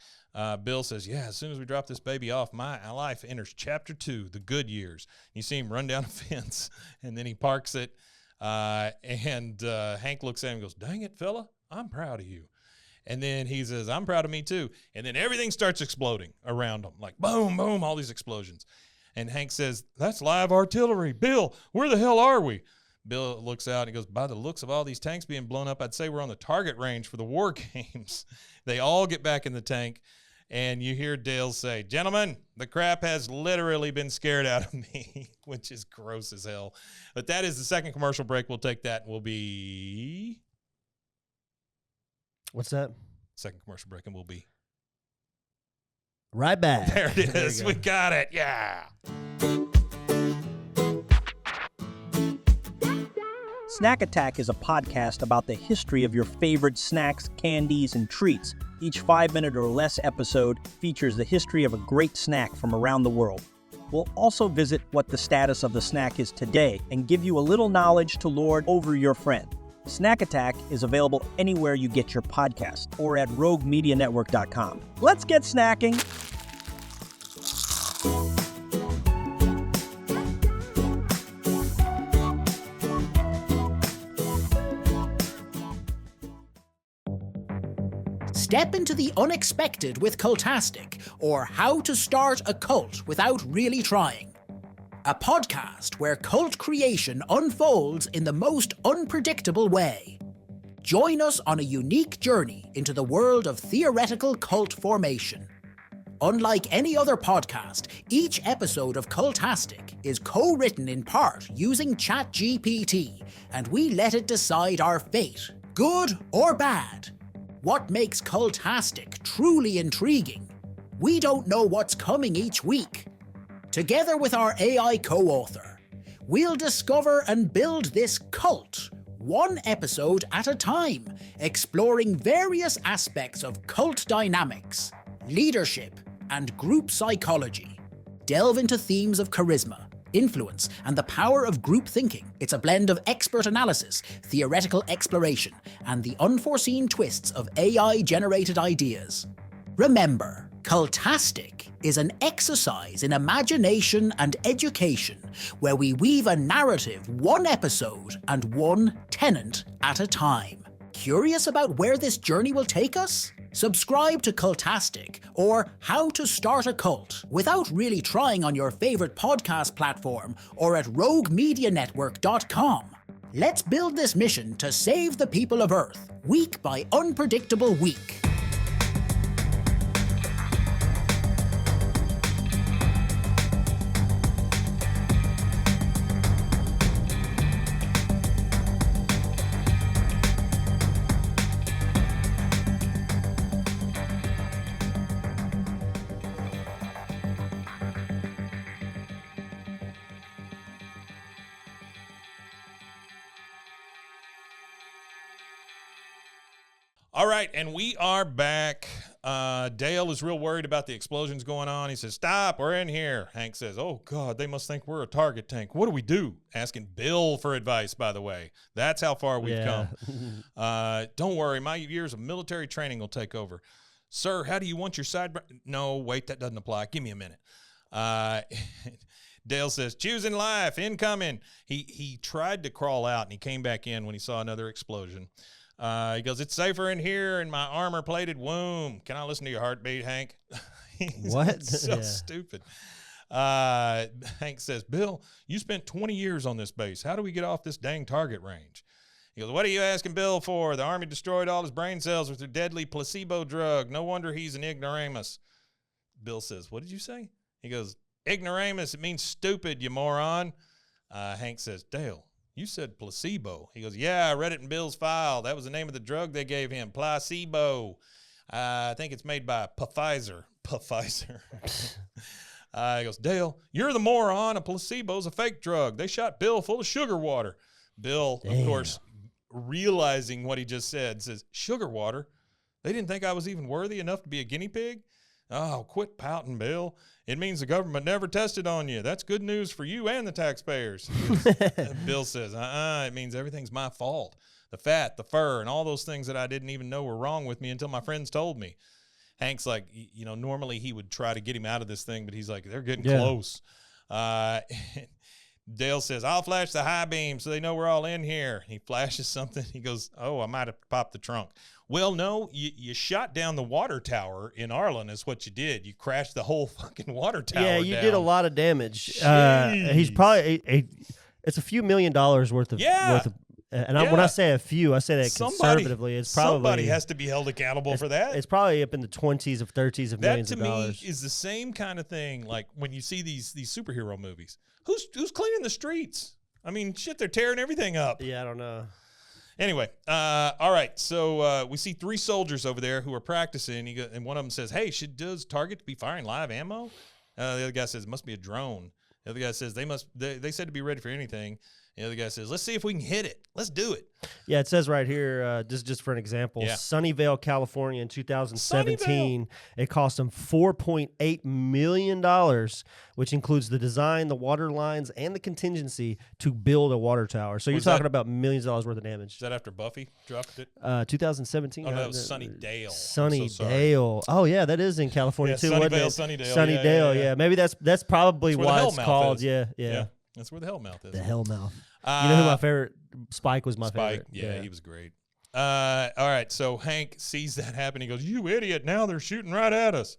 Speaker 1: Bill says, yeah, as soon as we drop this baby off, my life enters chapter 2, the good years. You see him run down a fence, and then he parks it. And Hank looks at him and goes, dang it, fella, I'm proud of you. And then he says, I'm proud of me too. And then everything starts exploding around him, like boom, boom, all these explosions. And Hank says, that's live artillery. Bill, where the hell are we? Bill looks out and he goes, by the looks of all these tanks being blown up, I'd say we're on the target range for the war games. They all get back in the tank, and you hear Dale say, gentlemen, the crap has literally been scared out of me, which is gross as hell. But that is the second commercial break. We'll take that, and we'll be...
Speaker 3: What's that?
Speaker 1: Second commercial break, and we'll be...
Speaker 3: Right back.
Speaker 1: There it
Speaker 3: There
Speaker 1: is.
Speaker 3: you
Speaker 1: We
Speaker 3: go.
Speaker 1: got it. Yeah.
Speaker 6: Snack Attack is a podcast about the history of your favorite snacks, candies, and treats. Each 5-minute or less episode features the history of a great snack from around the world. We'll also visit what the status of the snack is today and give you a little knowledge to lord over your friend. Snack Attack is available anywhere you get your podcast or at roguemedianetwork.com. Let's get snacking!
Speaker 7: Step into the unexpected with Cultastic, or How to Start a Cult Without Really Trying. A podcast where cult creation unfolds in the most unpredictable way. Join us on a unique journey into the world of theoretical cult formation. Unlike any other podcast, each episode of Cultastic is co-written in part using ChatGPT, and we let it decide our fate, good or bad. What makes Cultastic truly intriguing? We don't know what's coming each week. Together with our AI co-author, we'll discover and build this cult, one episode at a time, exploring various aspects of cult dynamics, leadership, and group psychology. Delve into themes of charisma, influence, and the power of group thinking. It's a blend of expert analysis, theoretical exploration, and the unforeseen twists of AI-generated ideas. Remember, Cultastic is an exercise in imagination and education where we weave a narrative one episode and one tenant at a time. Curious about where this journey will take us? Subscribe to Cultastic or How to Start a Cult without really trying on your favorite podcast platform or at roguemedianetwork.com. Let's build this mission to save the people of Earth, week by unpredictable week.
Speaker 1: All right, and we are back. Dale is real worried about the explosions going on. He says, stop, we're in here. Hank says, oh, God, they must think we're a target tank. What do we do? Asking Bill for advice, by the way. That's how far we've come. Don't worry, my years of military training will take over. Sir, how do you want your side? No, wait, that doesn't apply. Give me a minute. Dale says, choosing life, incoming. He tried to crawl out, and he came back in when he saw another explosion. He goes, it's safer in here in my armor-plated womb. Can I listen to your heartbeat, Hank?
Speaker 3: What?
Speaker 1: So stupid. Hank says, Bill, you spent 20 years on this base. How do we get off this dang target range? He goes, what are you asking Bill for? The Army destroyed all his brain cells with their deadly placebo drug. No wonder he's an ignoramus. Bill says, what did you say? He goes, ignoramus, it means stupid, you moron. Hank says, Dale, you said placebo. He goes, yeah, I read it in Bill's file. That was the name of the drug they gave him, placebo. I think it's made by Pfizer. He goes, Dale, you're the moron. A placebo's a fake drug. They shot Bill full of sugar water. Bill, of course, realizing what he just said, says, sugar water? They didn't think I was even worthy enough to be a guinea pig? Oh, quit pouting, Bill. It means the government never tested on you. That's good news for you and the taxpayers. Bill says, it means everything's my fault. The fat, the fur, and all those things that I didn't even know were wrong with me until my friends told me. Hank's like, normally he would try to get him out of this thing, but he's like, they're getting close. Dale says, I'll flash the high beam so they know we're all in here. He flashes something. He goes, I might have popped the trunk. Well, no, you shot down the water tower in Arlen is what you did. You crashed the whole fucking water tower
Speaker 3: Yeah, you
Speaker 1: down.
Speaker 3: did a lot of damage. He's probably it's a few $1 million worth of and when I say a few, I say that conservatively. It's probably
Speaker 1: somebody has to be held accountable for that.
Speaker 3: It's probably up in the 20s of 30s of millions of dollars.
Speaker 1: That to me is the same kind of thing like when you see these superhero movies. Who's cleaning the streets? I mean, shit, they're tearing everything up.
Speaker 3: Yeah, I don't know.
Speaker 1: Anyway, all right. So we see 3 soldiers over there who are practicing, and one of them says, "Hey, does target be firing live ammo?" The other guy says, "It must be a drone." The other guy says, "They said to be ready for anything." The other guy says, "Let's see if we can hit it. Let's do it."
Speaker 3: Yeah, it says right here, just for an example, Sunnyvale, California in 2017, it cost them $4.8 million, which includes the design, the water lines, and the contingency to build a water tower. So you're talking about millions of dollars worth of damage.
Speaker 1: Is that after Buffy dropped it?
Speaker 3: 2017.
Speaker 1: Oh, no, that was Sunnydale.
Speaker 3: Sunnydale. Oh, yeah, that is in California too.
Speaker 1: Sunnyvale, Sunnydale.
Speaker 3: Sunnydale, yeah. Maybe that's probably why it's called. Yeah.
Speaker 1: That's where the Hellmouth is.
Speaker 3: The Hellmouth. You know who my favorite? Spike was my favorite.
Speaker 1: Yeah, he was great. All right, so Hank sees that happen. He goes, "You idiot, now they're shooting right at us."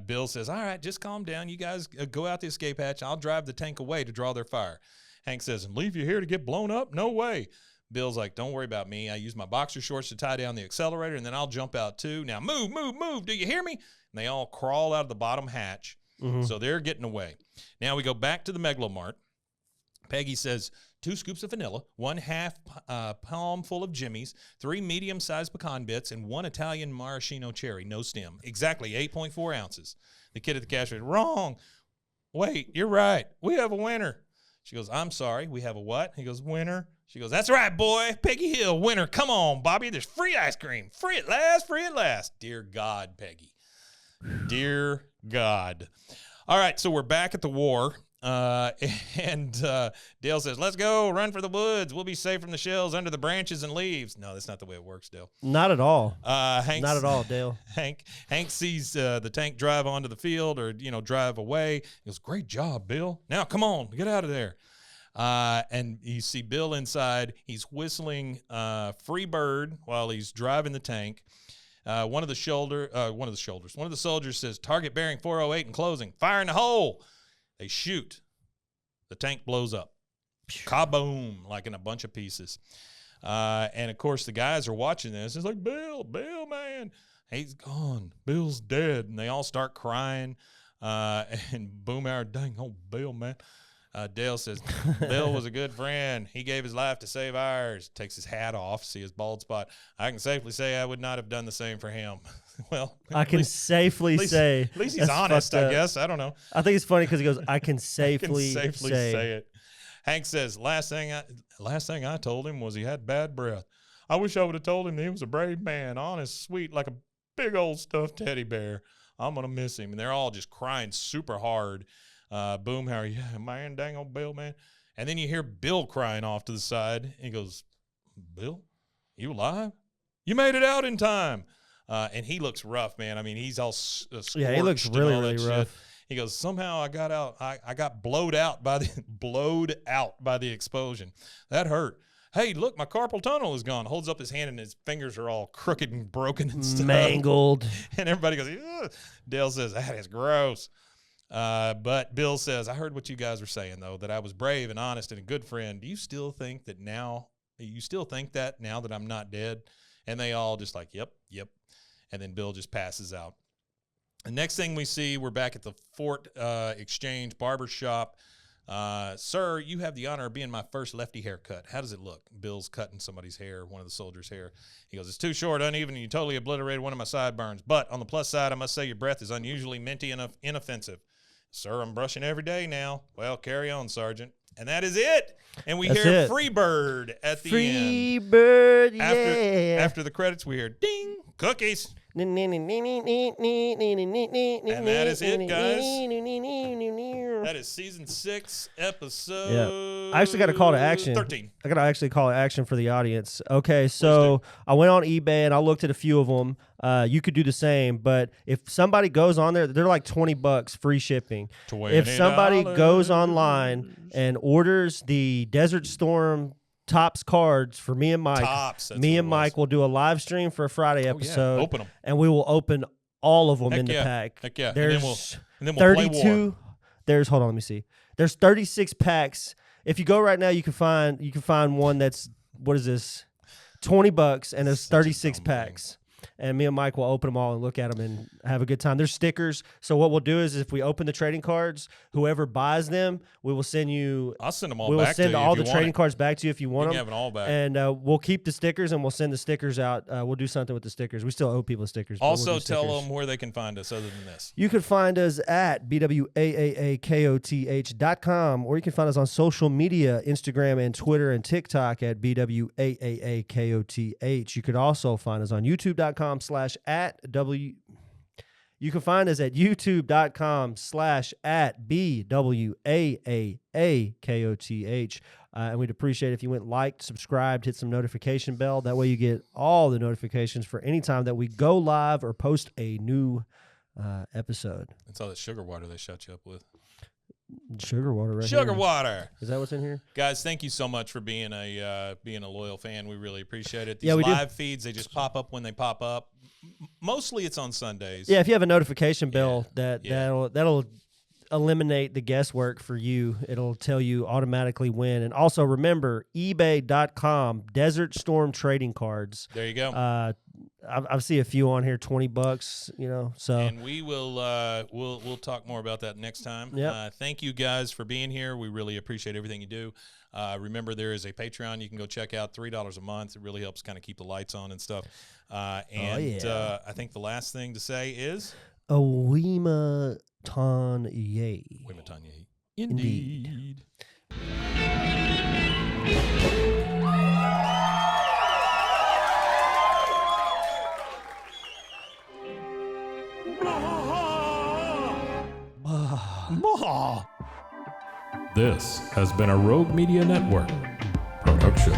Speaker 1: Bill says, "All right, just calm down. You guys go out the escape hatch. I'll drive the tank away to draw their fire." Hank says, "And leave you here to get blown up? No way." Bill's like, "Don't worry about me. I use my boxer shorts to tie down the accelerator, and then I'll jump out too. Now move, move, move. Do you hear me?" And they all crawl out of the bottom hatch. So they're getting away. Now we go back to the Megalomart. Peggy says, 2 scoops of vanilla, 1/2 palm full of Jimmy's, 3 medium-sized pecan bits, and 1 Italian maraschino cherry, no stem. Exactly 8.4 ounces. The kid at the cash register, "Wrong. Wait, you're right. We have a winner." She goes, "I'm sorry. We have a what?" He goes, "Winner." She goes, "That's right, boy. Peggy Hill, winner. Come on, Bobby. There's free ice cream. Free at last, free at last." Dear God, Peggy. Dear God. All right, so we're back at the war. And Dale says, "Let's go, run for the woods. We'll be safe from the shells under the branches and leaves." No, that's not the way it works, Dale.
Speaker 3: Not at all.
Speaker 1: Not
Speaker 3: at all, Dale.
Speaker 1: Hank sees the tank drive onto the field or, drive away. He goes, "Great job, Bill. Now, come on, get out of there." And you see Bill inside. He's whistling Free Bird while he's driving the tank. One of the soldiers says, "Target bearing 408 and closing. Fire in the hole." They shoot. The tank blows up. Kaboom, like in a bunch of pieces. And, of course, the guys are watching this. It's like, Bill, man. He's gone. Bill's dead. And they all start crying. And Boomhauer, "Dang old Bill, man." Dale says, "Bill was a good friend. He gave his life to save ours." Takes his hat off, see his bald spot. "I can safely say I would not have done the same for him." Well,
Speaker 3: I can safely say.
Speaker 1: At least he's honest, I guess. I don't know.
Speaker 3: I think it's funny because he goes, "I can safely,
Speaker 1: say it." Hank says, last thing I told him was he had bad breath. I wish I would have told him that he was a brave man, honest, sweet, like a big old stuffed teddy bear. I'm going to miss him." And they're all just crying super hard. Boomhauer, "Yeah, man, dang old Bill, man." And then you hear Bill crying off to the side. He goes, "Bill, you alive? You made it out in time." And he looks rough, man. I mean, he's all scorched.
Speaker 3: Yeah, he looks really, really rough.
Speaker 1: He goes, "Somehow I got out. I got blowed out by the explosion. That hurt. Hey, look, my carpal tunnel is gone." Holds up his hand, and his fingers are all crooked and broken and stuff.
Speaker 3: Mangled.
Speaker 1: And everybody goes, "Ugh." Dale says, "That is gross." But Bill says, "I heard what you guys were saying, though, that I was brave and honest and a good friend. Do you still think that now that I'm not dead?" And they all just like, yep. And then Bill just passes out. The next thing we see, we're back at the Fort Exchange barber shop. "Sir, you have the honor of being my first lefty haircut. How does it look?" Bill's cutting somebody's hair, one of the soldiers' hair. He goes, "It's too short, uneven, and you totally obliterated one of my sideburns. But on the plus side, I must say your breath is unusually minty and inoffensive." "Sir, I'm brushing every day now." "Well, carry on, Sergeant." And that is it. And we hear Free Bird at the end.
Speaker 3: Free Bird, yeah.
Speaker 1: After the credits, we hear ding, cookies.
Speaker 3: And
Speaker 1: that is it, guys. That is season 6, episode.
Speaker 3: Yeah. I actually got a call to action.
Speaker 1: 13.
Speaker 3: I got to actually call to action for the audience. Okay, so I went on eBay and I looked at a few of them. You could do the same, but if somebody goes on there, they're like $20 free shipping. If somebody goes online and orders the Desert Storm Tops cards for me and Mike, Mike will do a live stream for a Friday episode.
Speaker 1: Open them.
Speaker 3: And we will open all of them in the pack.
Speaker 1: Heck yeah.
Speaker 3: There's
Speaker 1: and then we'll
Speaker 3: 32.
Speaker 1: play war.
Speaker 3: There's hold on, let me see. There's 36 packs. If you go right now, you can find one that's what is this? $20, and there's 36 packs. And me and Mike will open them all and look at them and have a good time. There's stickers. So what we'll do is if we open the trading cards, whoever buys them, we will send you.
Speaker 1: I'll send them all
Speaker 3: back to you. We will send all the trading cards back to you if you want them.
Speaker 1: You can have it all back.
Speaker 3: And we'll keep the stickers and we'll send the stickers out. We'll do something with the stickers. We still owe people stickers.
Speaker 1: Also tell them where they can find us other than this.
Speaker 3: You can find us at bwaaaakoth.com, or you can find us on social media, Instagram and Twitter and TikTok at bwaaaakoth. You could also find us on youtube.com/@w. You can find us at youtube.com/@bwaaaakoth. And we'd appreciate if you went liked, subscribed, hit some notification bell. That way you get all the notifications for any time that we go live or post a new episode.
Speaker 1: That's all that sugar water they shut you up with.
Speaker 3: Sugar water, right?
Speaker 1: Sugar
Speaker 3: here.
Speaker 1: water.
Speaker 3: Is that what's in here?
Speaker 1: Guys, thank you so much for being a loyal fan. We really appreciate it. These
Speaker 3: Yeah, we
Speaker 1: live feeds, they just pop up when they pop up. Mostly it's on Sundays.
Speaker 3: Yeah, if you have a notification bell, that'll eliminate the guesswork for you. It'll tell you automatically when. And also remember, ebay.com, Desert Storm trading cards.
Speaker 1: There you go.
Speaker 3: I've seen a few on here, $20, so.
Speaker 1: And we will we'll talk more about that next time.
Speaker 3: Yep.
Speaker 1: Thank you guys for being here. We really appreciate everything you do. Remember, there is a Patreon you can go check out, $3 a month. It really helps kind of keep the lights on and stuff. I think the last thing to say is
Speaker 3: Awima Tanye.
Speaker 1: Awima Tanye. Indeed. This has been a Rogue Media Network production.